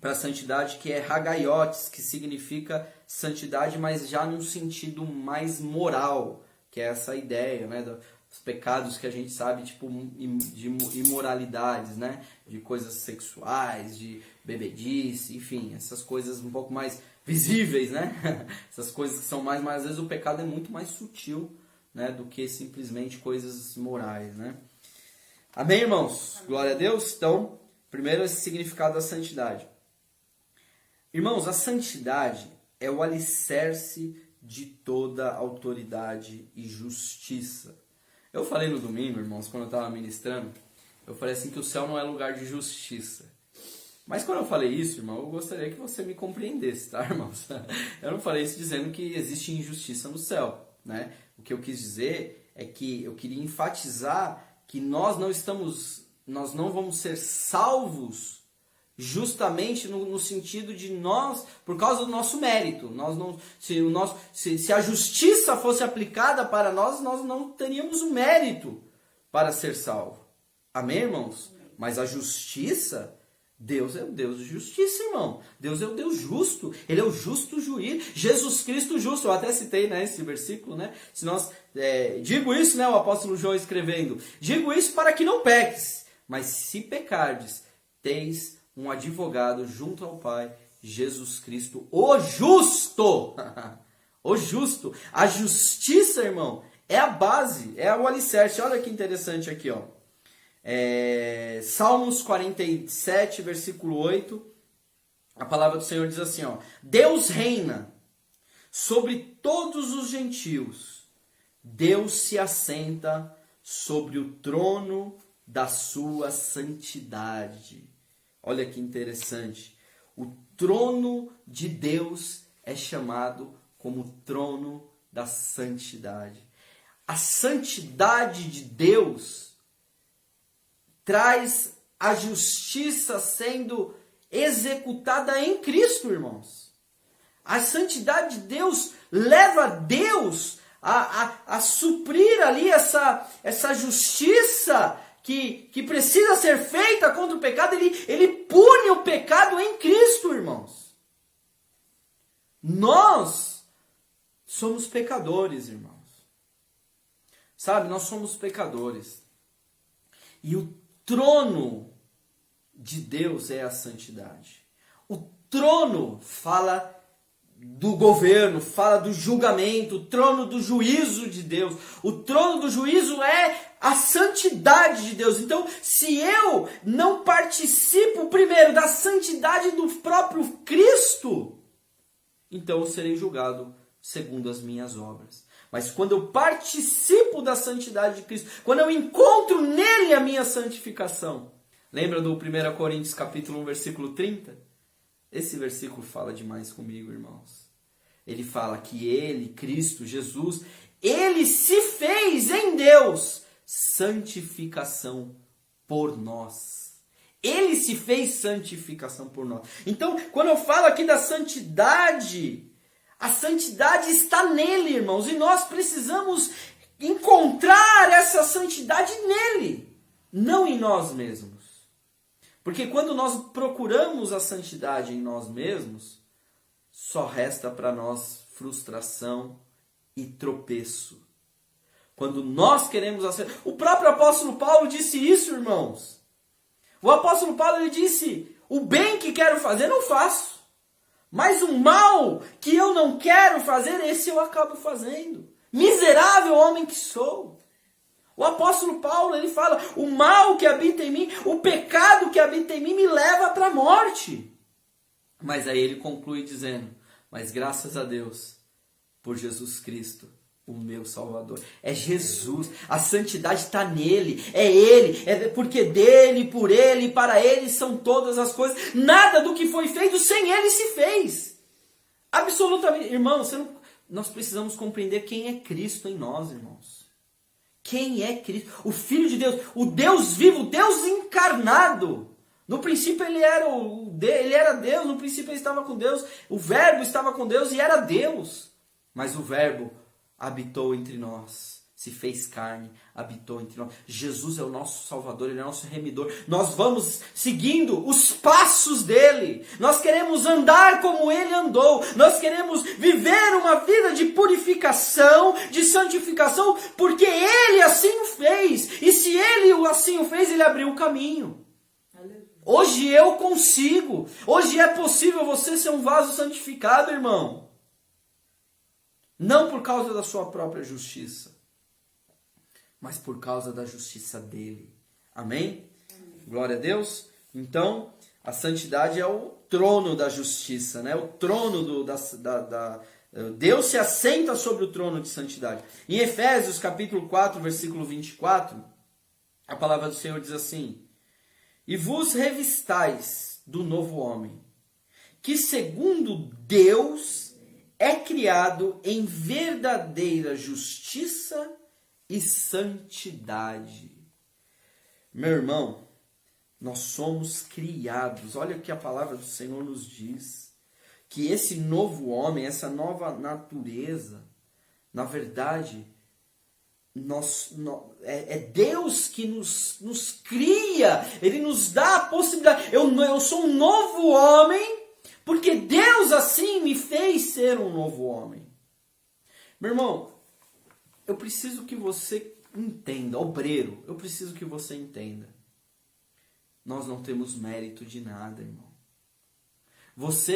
para santidade que é hagaiotes, que significa santidade, mas já num sentido mais moral, que é essa ideia, né, dos pecados que a gente sabe, tipo de imoralidades, né, de coisas sexuais, de bebedice, enfim, essas coisas um pouco mais visíveis, né? Essas coisas que são mais, mas às vezes o pecado é muito mais sutil, né, do que simplesmente coisas morais, né? Amém, irmãos? Amém. Glória a Deus. Então, primeiro esse significado da santidade. Irmãos, a santidade é o alicerce de toda autoridade e justiça. Eu falei no domingo, irmãos, quando eu estava ministrando, eu falei assim que o céu não é lugar de justiça. Mas quando eu falei isso, irmão, eu gostaria que você me compreendesse, tá, irmãos? Eu não falei isso dizendo que existe injustiça no céu, né? O que eu quis dizer é que eu queria enfatizar que nós não vamos ser salvos justamente no sentido de nós, por causa do nosso mérito. Se a justiça fosse aplicada para nós não teríamos o mérito para ser salvo. Amém, irmãos? Mas a justiça, Deus é o Deus de justiça, irmão. Deus é o Deus justo. Ele é o justo juiz. Jesus Cristo justo. Eu até citei, né, esse versículo, né? Se nós digo isso, né, o apóstolo João escrevendo. Digo isso para que não peques. Mas se pecardes, teis um advogado junto ao Pai, Jesus Cristo, o justo. O justo. A justiça, irmão, é a base, é o alicerce. Olha que interessante aqui, ó. Salmos 47, versículo 8, a palavra do Senhor diz assim, ó: Deus reina sobre todos os gentios, Deus se assenta sobre o trono da sua santidade. Olha que interessante, o trono de Deus é chamado como trono da santidade. A santidade de Deus traz a justiça sendo executada em Cristo, irmãos. A santidade de Deus leva Deus a suprir ali essa justiça que precisa ser feita contra o pecado. Ele pune o pecado em Cristo, irmãos. Nós somos pecadores, irmãos. Sabe, nós somos pecadores. E o trono de Deus é a santidade. O trono fala do governo, fala do julgamento, o trono do juízo de Deus. O trono do juízo é a santidade de Deus. Então, se eu não participo primeiro da santidade do próprio Cristo, então eu serei julgado segundo as minhas obras. Mas quando eu participo da santidade de Cristo, quando eu encontro nele a minha santificação, lembra do 1 Coríntios capítulo 1, versículo 30? Esse versículo fala demais comigo, irmãos. Ele fala que ele, Cristo, Jesus, ele se fez em Deus santificação por nós. Ele se fez santificação por nós. Então, quando eu falo aqui da santidade, a santidade está nele, irmãos. E nós precisamos encontrar essa santidade nele, não em nós mesmos. Porque quando nós procuramos a santidade em nós mesmos, só resta para nós frustração e tropeço. Quando nós queremos o próprio apóstolo Paulo disse isso, irmãos. O apóstolo Paulo ele disse: o bem que quero fazer não faço, mas o mal que eu não quero fazer, esse eu acabo fazendo. Miserável homem que sou. O apóstolo Paulo ele fala: o mal que habita em mim, o pecado que habita em mim me leva para a morte. Mas aí ele conclui dizendo: mas graças a Deus por Jesus Cristo, o meu Salvador. É Jesus, a santidade está nele, é ele, é porque dele, por ele, para ele são todas as coisas. Nada do que foi feito sem ele se fez. Absolutamente, irmãos, nós precisamos compreender quem é Cristo em nós, irmãos. Quem é Cristo? O Filho de Deus, o Deus vivo, o Deus encarnado. No princípio ele era Deus, no princípio ele estava com Deus, o Verbo estava com Deus e era Deus. Mas o Verbo habitou entre nós, se fez carne, habitou entre nós. Jesus é o nosso Salvador, ele é o nosso remidor. Nós vamos seguindo os passos dele. Nós queremos andar como ele andou. Nós queremos viver uma vida de purificação, de santificação, porque ele assim o fez. E se ele assim o fez, ele abriu o caminho. Hoje eu consigo. Hoje é possível você ser um vaso santificado, irmão. Não por causa da sua própria justiça, mas por causa da justiça dele. Amém? Glória a Deus. Então, a santidade é o trono da justiça, né? O trono Deus se assenta sobre o trono de santidade. Em Efésios capítulo 4, versículo 24, a palavra do Senhor diz assim: e vos revistais do novo homem, que segundo Deus é criado em verdadeira justiça e santidade. Meu irmão, nós somos criados. Olha o que a palavra do Senhor nos diz. Que esse novo homem, essa nova natureza, na verdade, é Deus que nos cria. Ele nos dá a possibilidade. Eu sou um novo homem, porque Deus assim me fez ser um novo homem. Meu irmão, eu preciso que você entenda, obreiro, eu preciso que você entenda. Nós não temos mérito de nada, irmão.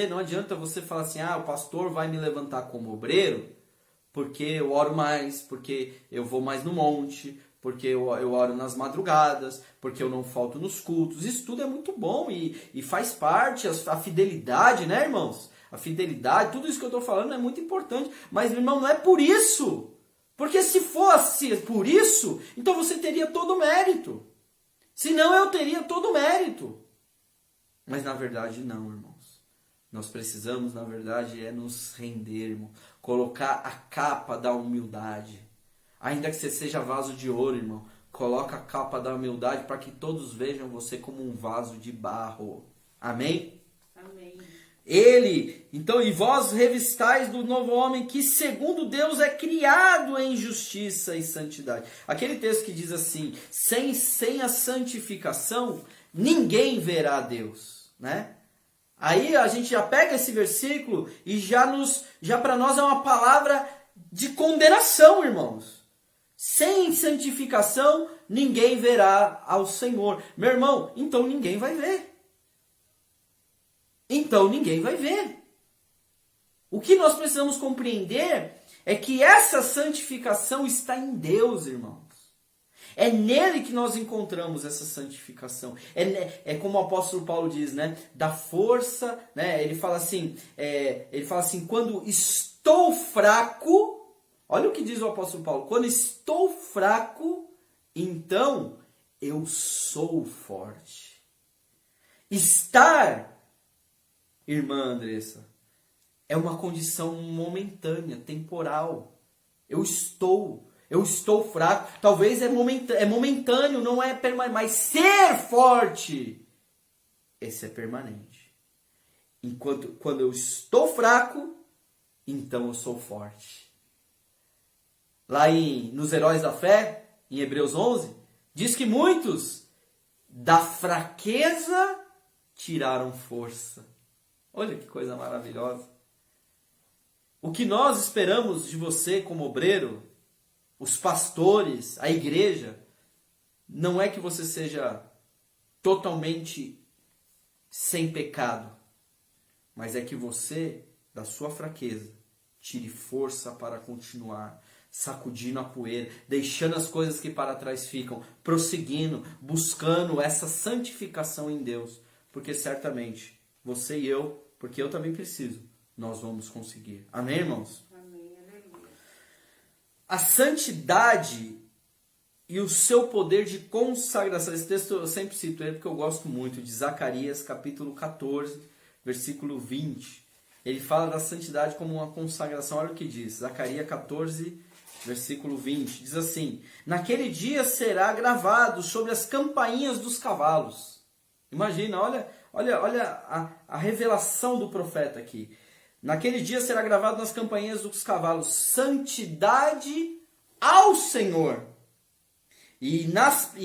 Não adianta você falar assim: o pastor vai me levantar como obreiro, porque eu oro mais, porque eu vou mais no monte, porque eu oro nas madrugadas, porque eu não falto nos cultos. Isso tudo é muito bom e faz parte, a fidelidade, né, irmãos? A fidelidade, tudo isso que eu estou falando é muito importante. Mas, irmão, não é por isso. Porque se fosse por isso, então você teria todo o mérito. Senão eu teria todo o mérito. Mas, na verdade, não, irmãos. Nós precisamos, na verdade, nos render, irmão. Colocar a capa da humildade. Ainda que você seja vaso de ouro, irmão, coloca a capa da humildade para que todos vejam você como um vaso de barro. Amém? Amém. Então, e vós revistais do novo homem, que segundo Deus é criado em justiça e santidade. Aquele texto que diz assim: sem a santificação, ninguém verá a Deus, né? Aí a gente já pega esse versículo e já para nós é uma palavra de condenação, irmãos. Sem santificação, ninguém verá ao Senhor. Meu irmão, então ninguém vai ver. Então ninguém vai ver. O que nós precisamos compreender é que essa santificação está em Deus, irmãos. É nele que nós encontramos essa santificação. É como o apóstolo Paulo diz, né? Da força, né? Ele fala assim, quando estou fraco, olha o que diz o apóstolo Paulo, quando estou fraco, então eu sou forte. Estar, irmã Andressa, é uma condição momentânea, temporal. Eu estou fraco. Talvez é momentâneo, não é permanente. Mas ser forte, esse é permanente. Quando eu estou fraco, então eu sou forte. Lá nos Heróis da Fé, em Hebreus 11, diz que muitos da fraqueza tiraram força. Olha que coisa maravilhosa. O que nós esperamos de você como obreiro, os pastores, a igreja, não é que você seja totalmente sem pecado, mas é que você, da sua fraqueza, tire força para continuar, sacudindo a poeira, deixando as coisas que para trás ficam, prosseguindo, buscando essa santificação em Deus, porque certamente você e eu, porque eu também preciso, nós vamos conseguir. Amém, irmãos? Amém, aleluia. A santidade e o seu poder de consagração. Esse texto eu sempre cito ele porque eu gosto muito, de Zacarias, capítulo 14, versículo 20. Ele fala da santidade como uma consagração. Olha o que diz. Zacarias 14, versículo 20. Diz assim: naquele dia será gravado sobre as campainhas dos cavalos. Imagina, olha a revelação do profeta aqui. Naquele dia será gravado nas campainhas dos cavalos: santidade ao Senhor. E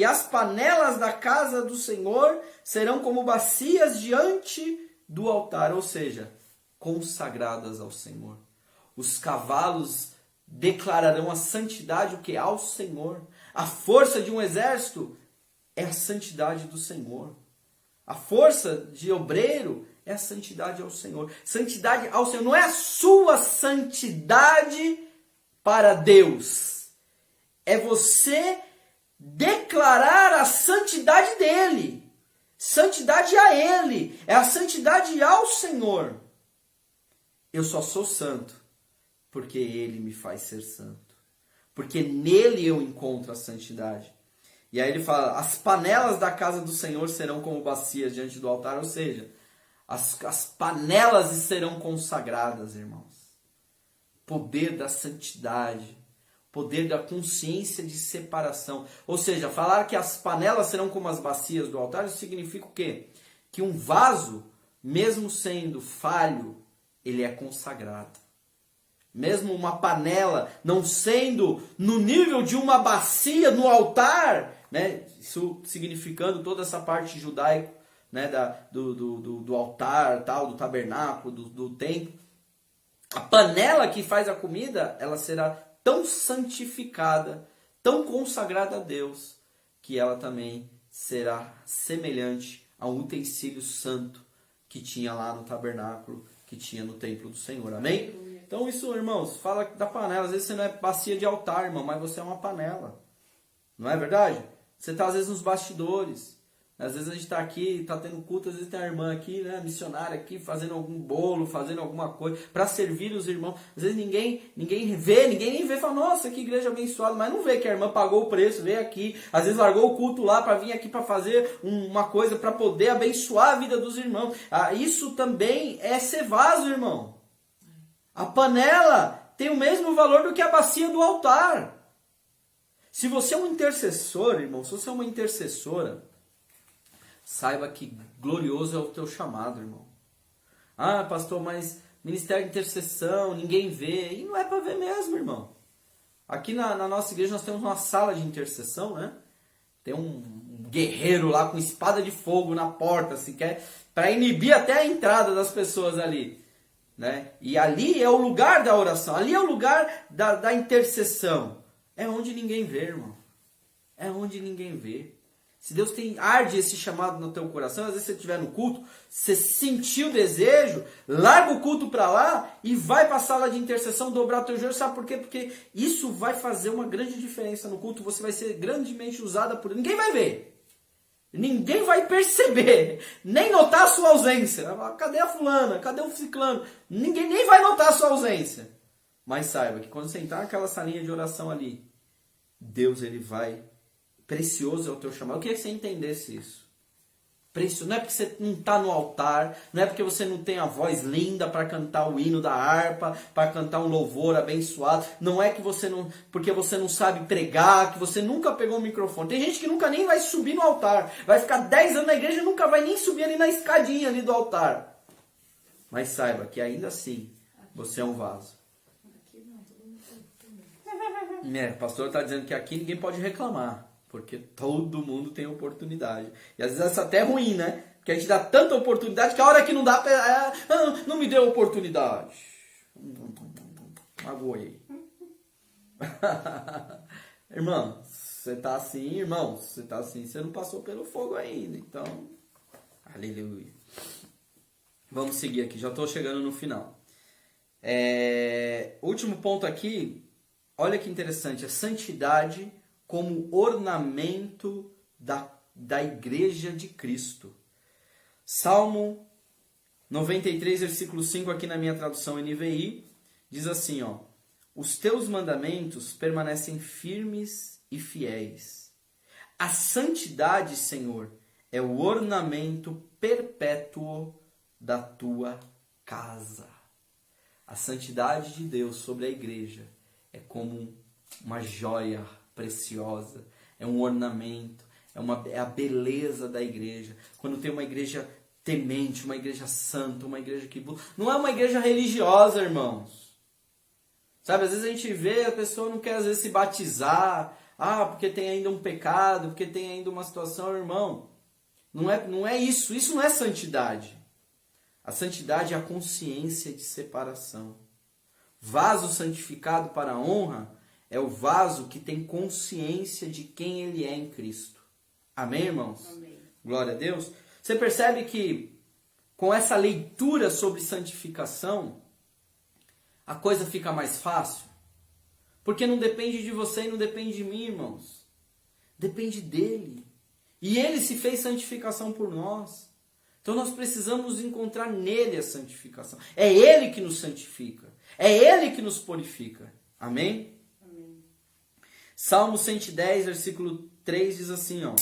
as panelas da casa do Senhor serão como bacias diante do altar, ou seja, consagradas ao Senhor. Os cavalos declararão a santidade, o que? Ao Senhor. A força de um exército é a santidade do Senhor. A força de obreiro é a santidade ao Senhor. Santidade ao Senhor. Não é a sua santidade para Deus. É você declarar a santidade dele. Santidade a ele. É a santidade ao Senhor. Eu só sou santo porque ele me faz ser santo. Porque nele eu encontro a santidade. E aí ele fala: as panelas da casa do Senhor serão como bacias diante do altar. Ou seja, as panelas serão consagradas, irmãos. Poder da santidade. Poder da consciência de separação. Ou seja, falar que as panelas serão como as bacias do altar, isso significa o quê? Que um vaso, mesmo sendo falho, ele é consagrado. Mesmo uma panela não sendo no nível de uma bacia no altar, né? Isso significando toda essa parte judaica, né? do altar, tal, do tabernáculo, do templo. A panela que faz a comida, ela será tão santificada, tão consagrada a Deus, que ela também será semelhante a um utensílio santo que tinha lá no tabernáculo, que tinha no templo do Senhor. Amém? Então isso, irmãos, fala da panela. Às vezes você não é bacia de altar, irmão, mas você é uma panela. Não é verdade? Você está às vezes nos bastidores. Às vezes a gente está aqui, está tendo culto, às vezes tem a irmã aqui, né, missionária aqui, fazendo algum bolo, fazendo alguma coisa, para servir os irmãos. Às vezes ninguém nem vê, fala: nossa, que igreja abençoada, mas não vê que a irmã pagou o preço, veio aqui, às vezes largou o culto lá para vir aqui para fazer uma coisa, para poder abençoar a vida dos irmãos. Isso também é ser vaso, irmão. A panela tem o mesmo valor do que a bacia do altar. Se você é um intercessor, irmão, se você é uma intercessora, saiba que glorioso é o teu chamado, irmão. Ah, pastor, mas ministério de intercessão, ninguém vê. E não é para ver mesmo, irmão. Aqui na nossa igreja nós temos uma sala de intercessão, né? Tem um guerreiro lá com espada de fogo na porta, se quer, para inibir até a entrada das pessoas ali, né? E ali é o lugar da oração, ali é o lugar da intercessão. É onde ninguém vê, irmão. É onde ninguém vê. Se Deus arde esse chamado no teu coração, às vezes você estiver no culto, você sentiu o desejo, larga o culto para lá e vai para a sala de intercessão, dobrar o teu joelho. Sabe por quê? Porque isso vai fazer uma grande diferença no culto. Você vai ser grandemente usada por... Ninguém vai ver. Ninguém vai perceber. Nem notar a sua ausência. Cadê a fulana? Cadê o ciclano? Ninguém nem vai notar a sua ausência. Mas saiba que quando você entrar naquela salinha de oração ali, Deus, ele vai... Precioso é o teu chamado. Eu queria que você entendesse isso. Precioso. Não é porque você não está no altar, não é porque você não tem a voz linda para cantar o hino da harpa, para cantar um louvor abençoado. Não é que você não, porque você não sabe pregar, que você nunca pegou o microfone. Tem gente que nunca nem vai subir no altar. Vai ficar 10 anos na igreja e nunca vai nem subir ali na escadinha ali do altar. Mas saiba que ainda assim, você é um vaso. O pastor está dizendo que aqui ninguém pode reclamar. Porque todo mundo tem oportunidade. E às vezes isso até é ruim, né? Porque a gente dá tanta oportunidade que a hora que não dá, não me deu oportunidade. Magoei. Irmão, você tá assim, irmão. Você tá assim, você não passou pelo fogo ainda. Então, aleluia. Vamos seguir aqui, já estou chegando no final. Último ponto aqui, olha que interessante, a santidade como ornamento da igreja de Cristo. Salmo 93, versículo 5, aqui na minha tradução NVI, diz assim, ó: os teus mandamentos permanecem firmes e fiéis. A santidade, Senhor, é o ornamento perpétuo da tua casa. A santidade de Deus sobre a igreja é como uma joia preciosa, é um ornamento, é a beleza da igreja. Quando tem uma igreja temente, uma igreja santa, uma igreja que... Não é uma igreja religiosa, irmãos. Sabe, às vezes a gente vê, a pessoa não quer às vezes se batizar, porque tem ainda um pecado, porque tem ainda uma situação, irmão. Não é isso, isso não é santidade. A santidade é a consciência de separação. Vaso santificado para a honra é o vaso que tem consciência de quem ele é em Cristo. Amém, irmãos? Amém. Glória a Deus. Você percebe que com essa leitura sobre santificação, a coisa fica mais fácil? Porque não depende de você e não depende de mim, irmãos. Depende dele. E ele se fez santificação por nós. Então nós precisamos encontrar nele a santificação. É ele que nos santifica. É ele que nos purifica. Amém? Salmo 110, versículo 3 diz assim, ó: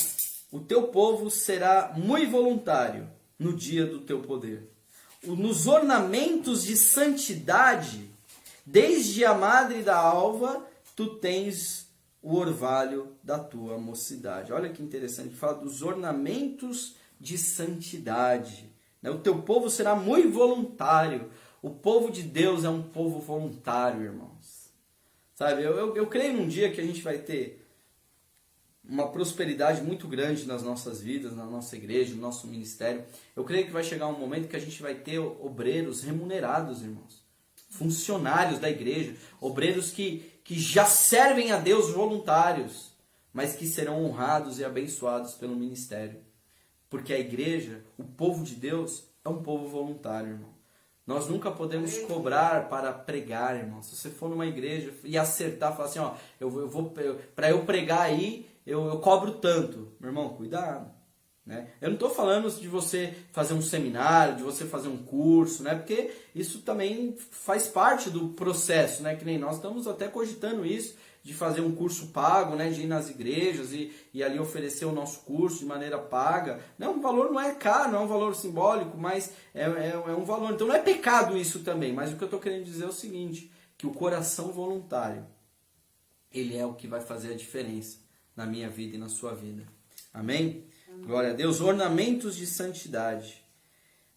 o teu povo será muito voluntário no dia do teu poder. Nos ornamentos de santidade, desde a madre da alva, tu tens o orvalho da tua mocidade. Olha que interessante, fala dos ornamentos de santidade. O teu povo será muito voluntário. O povo de Deus é um povo voluntário, irmãos. Sabe, eu creio num dia que a gente vai ter uma prosperidade muito grande nas nossas vidas, na nossa igreja, no nosso ministério. Eu creio que vai chegar um momento que a gente vai ter obreiros remunerados, irmãos. Funcionários da igreja. Obreiros que já servem a Deus voluntários, mas que serão honrados e abençoados pelo ministério. Porque a igreja, o povo de Deus, é um povo voluntário, irmão. Nós nunca podemos cobrar para pregar, irmão. Se você for numa igreja e acertar, falar assim, ó, para eu pregar aí, eu cobro tanto. Meu irmão, cuidado. Né? Eu não estou falando de você fazer um seminário, de você fazer um curso, né? Porque isso também faz parte do processo, né? Que nem nós estamos até cogitando isso, de fazer um curso pago, né? De ir nas igrejas e ali oferecer o nosso curso de maneira paga. Não, o valor não é caro, não é um valor simbólico, mas é um valor. Então não é pecado isso também, mas o que eu estou querendo dizer é o seguinte, que o coração voluntário, ele é o que vai fazer a diferença na minha vida e na sua vida. Amém? Glória a Deus. Ornamentos de santidade.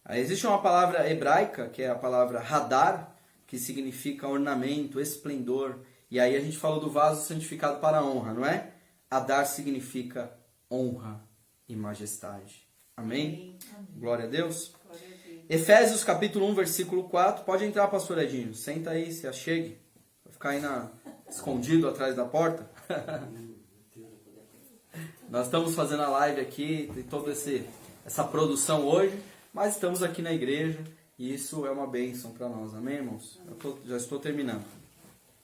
Existe uma palavra hebraica, que é a palavra hadar, que significa ornamento, esplendor. E aí a gente falou do vaso santificado para a honra, não é? Hadar significa honra e majestade. Amém? Amém. Glória a Deus. Glória a Deus. Efésios capítulo 1, versículo 4. Pode entrar, pastor Edinho. Senta aí, se achegue. Vai ficar aí escondido atrás da porta. Nós estamos fazendo a live aqui, tem toda essa produção hoje, mas estamos aqui na igreja e isso é uma bênção para nós, amém, irmãos? Já estou terminando.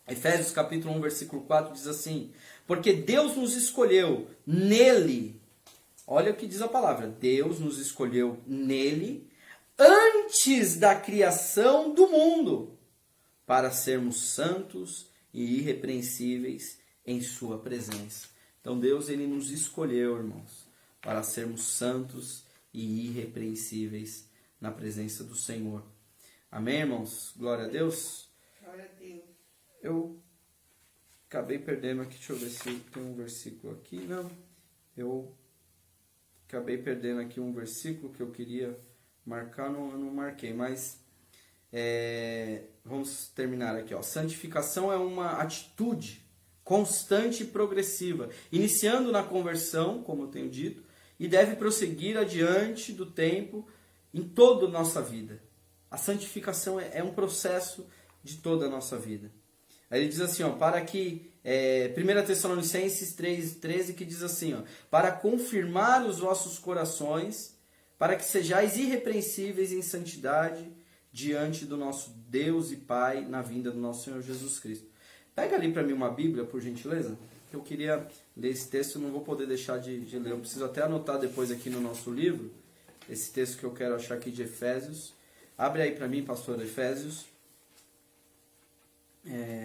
Efésios capítulo 1, versículo 4 diz assim: porque Deus nos escolheu nele, olha o que diz a palavra, Deus nos escolheu nele, antes da criação do mundo, para sermos santos e irrepreensíveis em sua presença. Então Deus, ele nos escolheu, irmãos, para sermos santos e irrepreensíveis na presença do Senhor. Amém, irmãos? Glória a Deus. Glória a Deus. Eu acabei perdendo aqui, deixa eu ver se tem um versículo aqui. Não, eu acabei perdendo aqui um versículo que eu queria marcar, eu não marquei, mas vamos terminar aqui. Ó. Santificação é uma atitude constante e progressiva, iniciando na conversão, como eu tenho dito, e deve prosseguir adiante do tempo em toda a nossa vida. A santificação é um processo de toda a nossa vida. Aí ele diz assim, ó, para que 1 Tessalonicenses 3,13, que diz assim, ó, para confirmar os vossos corações, para que sejais irrepreensíveis em santidade diante do nosso Deus e Pai na vinda do nosso Senhor Jesus Cristo. Pega ali para mim uma Bíblia, por gentileza. Eu queria ler esse texto, não vou poder deixar de ler. Eu preciso até anotar depois aqui no nosso livro, esse texto que eu quero achar aqui de Efésios. Abre aí para mim, pastor, Efésios.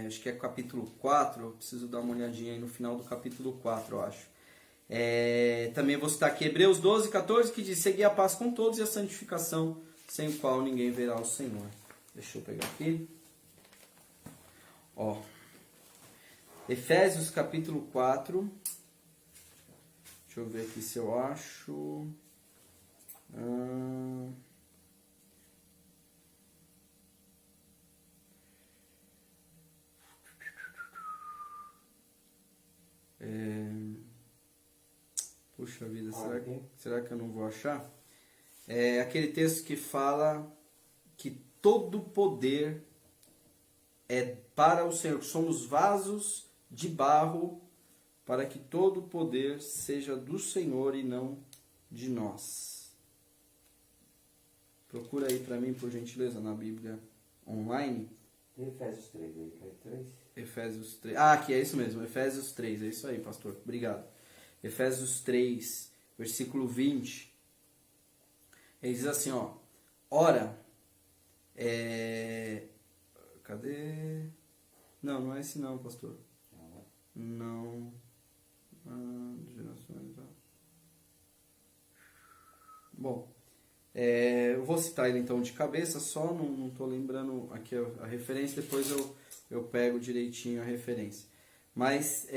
Acho que é capítulo 4, eu preciso dar uma olhadinha aí no final do capítulo 4, eu acho. Também vou citar aqui Hebreus 12, 14, que diz, segui a paz com todos e a santificação, sem o qual ninguém verá o Senhor. Deixa eu pegar aqui. Ó, Efésios capítulo 4, deixa eu ver aqui se eu acho. Puxa vida, será que eu não vou achar? É aquele texto que fala que todo poder é para o Senhor, que somos vasos de barro, para que todo poder seja do Senhor e não de nós. Procura aí para mim, por gentileza, na Bíblia online. Efésios 3, aí, 3? Efésios 3. Ah, aqui é isso mesmo, Efésios 3, é isso aí, pastor. Obrigado. Efésios 3, versículo 20. Ele diz assim, ó. Ora, cadê? Não é esse não, pastor. Não. Bom, eu vou citar ele então de cabeça só, não estou lembrando aqui a referência, depois eu pego direitinho a referência. Mas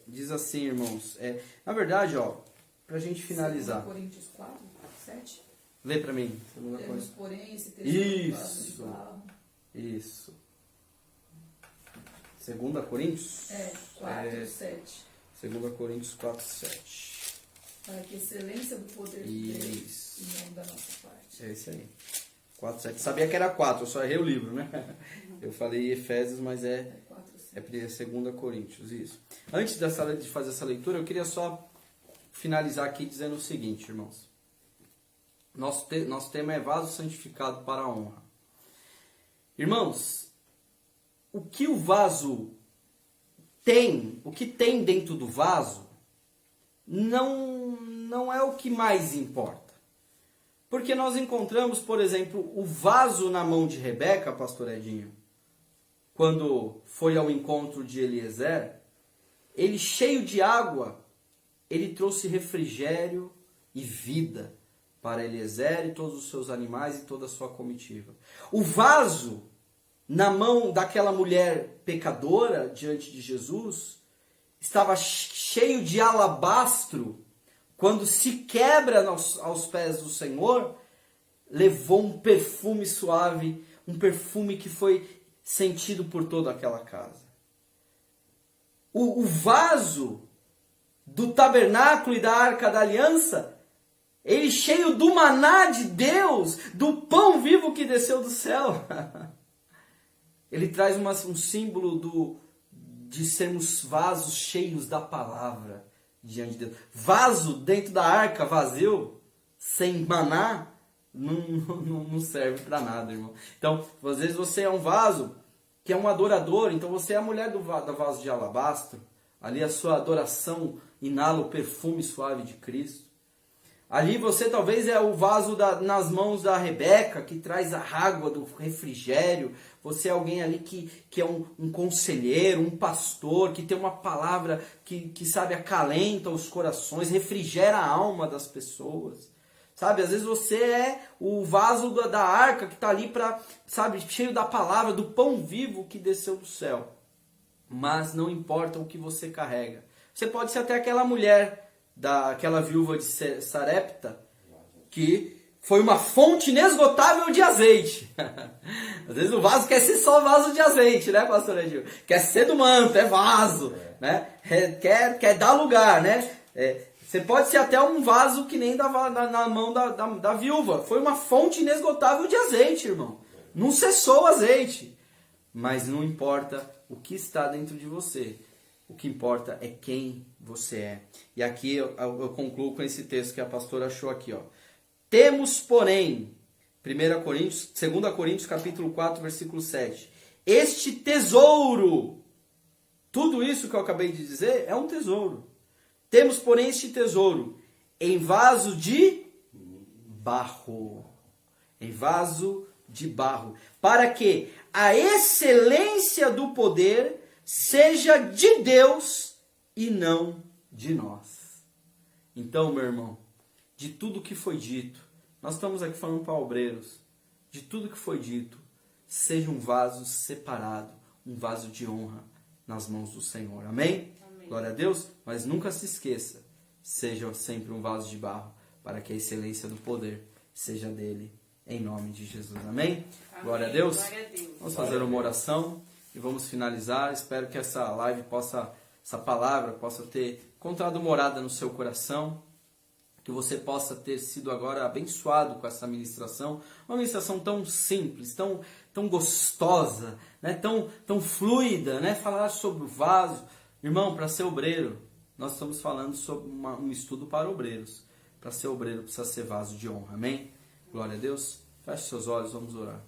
diz assim, irmãos, na verdade, ó, pra gente finalizar. 2 Coríntios 4, 7. Lê pra mim. Temos, porém, esse texto Isso. 2 Coríntios? 4, 7. 2 Coríntios 4, 7. Para que a excelência do poder de Deus e não da nossa parte. É isso aí. 4, 7. Sabia que era 4, eu só errei o livro, né? Eu falei Efésios, mas é 2 Coríntios, isso. Antes de fazer essa leitura, eu queria só finalizar aqui dizendo o seguinte, irmãos. Nosso tema é vaso santificado para a honra. Irmãos, o que o vaso tem, o que tem dentro do vaso, não é o que mais importa. Porque nós encontramos, por exemplo, o vaso na mão de Rebeca, pastor Edinho, quando foi ao encontro de Eliezer, ele cheio de água, ele trouxe refrigério e vida para Eliezer e todos os seus animais e toda a sua comitiva. O vaso na mão daquela mulher pecadora diante de Jesus estava cheio de alabastro. Quando se quebra aos pés do Senhor, levou um perfume suave, um perfume que foi sentido por toda aquela casa. O vaso do tabernáculo e da arca da aliança, ele cheio do maná de Deus, do pão vivo que desceu do céu. Ele traz um símbolo de sermos vasos cheios da palavra diante de Deus. Vaso dentro da arca vazio, sem maná, não serve para nada, irmão. Então, às vezes você é um vaso que é um adorador, então você é a mulher do vaso de alabastro, ali a sua adoração inala o perfume suave de Cristo. Ali você talvez é o vaso nas mãos da Rebeca, que traz a água do refrigério. Você é alguém ali que é um conselheiro, um pastor, que tem uma palavra que sabe, acalenta os corações, refrigera a alma das pessoas. Sabe, às vezes você é o vaso da arca que está ali para, sabe, cheio da palavra, do pão vivo que desceu do céu. Mas não importa o que você carrega. Você pode ser até aquela mulher, daquela viúva de Sarepta, que foi uma fonte inesgotável de azeite. Às vezes o vaso quer ser só vaso de azeite, né, pastor Edil? Quer ser do manto, é vaso, né? Quer dar lugar, né? Você pode ser até um vaso que nem na mão da viúva. Foi uma fonte inesgotável de azeite, irmão. Não cessou o azeite. Mas não importa o que está dentro de você. O que importa é quem você é. E aqui eu concluo com esse texto que a pastora achou aqui, ó. Temos, porém, 2 Coríntios capítulo 4, versículo 7. Este tesouro, tudo isso que eu acabei de dizer é um tesouro. Temos, porém, este tesouro em vaso de barro. Em vaso de barro. Para que a excelência do poder seja de Deus e não de nós. Então, meu irmão, de tudo que foi dito, nós estamos aqui falando para obreiros, de tudo que foi dito, seja um vaso separado, um vaso de honra nas mãos do Senhor. Amém? Amém. Glória a Deus, mas nunca se esqueça, seja sempre um vaso de barro, para que a excelência do poder seja dele, em nome de Jesus. Amém? Amém. Glória a Deus. Glória a Deus. Vamos fazer uma oração e vamos finalizar. Espero que essa live essa palavra possa ter encontrado morada no seu coração, que você possa ter sido agora abençoado com essa ministração, uma ministração tão simples, tão gostosa, né? tão fluida, né? Falar sobre o vaso. Irmão, para ser obreiro, nós estamos falando sobre um estudo para obreiros. Para ser obreiro precisa ser vaso de honra, amém? Glória a Deus. Feche seus olhos, vamos orar.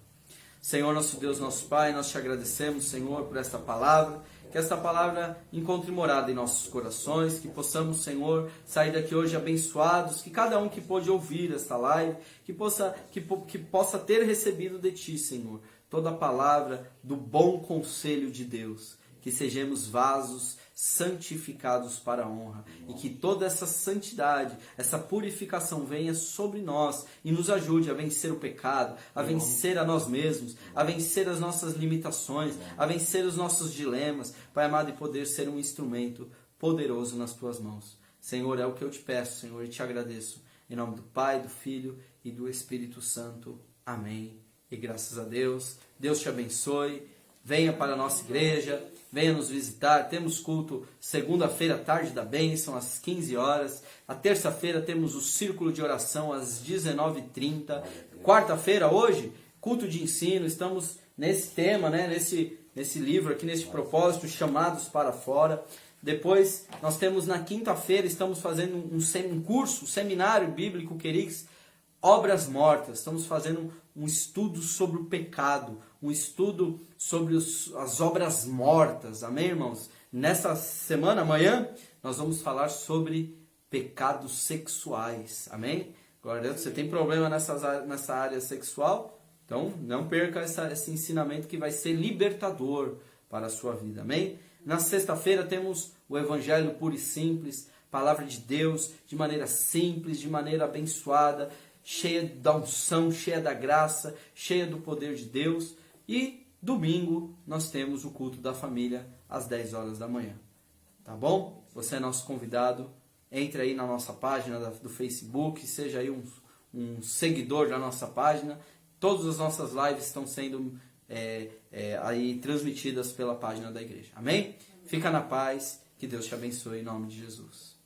Senhor, nosso Deus, nosso Pai, nós te agradecemos, Senhor, por esta palavra. Que esta palavra encontre morada em nossos corações, que possamos, Senhor, sair daqui hoje abençoados, que cada um que pôde ouvir esta live, que possa ter recebido de Ti, Senhor, toda a palavra do bom conselho de Deus, que sejamos vasos santificados para a honra, e que toda essa santidade, essa purificação venha sobre nós e nos ajude a vencer o pecado, a vencer a nós mesmos, a vencer as nossas limitações, a vencer os nossos dilemas, Pai amado, e poder ser um instrumento poderoso nas Tuas mãos. Senhor, é o que eu te peço, Senhor, e te agradeço. Em nome do Pai, do Filho e do Espírito Santo. Amém. E graças a Deus, Deus te abençoe. Venha para a nossa igreja, venha nos visitar. Temos culto segunda-feira, tarde da bênção, às 15 horas. A terça-feira temos o círculo de oração às 19h30. Quarta-feira, hoje, culto de ensino. Estamos nesse tema, né? nesse livro aqui, nesse propósito, chamados para fora. Depois, nós temos na quinta-feira, estamos fazendo um curso, um seminário bíblico, Querix, Obras Mortas. Estamos fazendo um estudo sobre o pecado, um estudo sobre as obras mortas. Amém, irmãos? Nesta semana, amanhã, nós vamos falar sobre pecados sexuais. Amém? Glória a Deus. Você tem problema nessa área sexual? Então, não perca esse ensinamento que vai ser libertador para a sua vida. Amém? Na sexta-feira temos o Evangelho puro e simples, palavra de Deus, de maneira simples, de maneira abençoada, cheia da unção, cheia da graça, cheia do poder de Deus. E domingo nós temos o culto da família às 10 horas da manhã. Tá bom? Você é nosso convidado. Entre aí na nossa página do Facebook, seja aí um seguidor da nossa página. Todas as nossas lives estão sendo aí transmitidas pela página da igreja. Amém? Fica na paz. Que Deus te abençoe em nome de Jesus.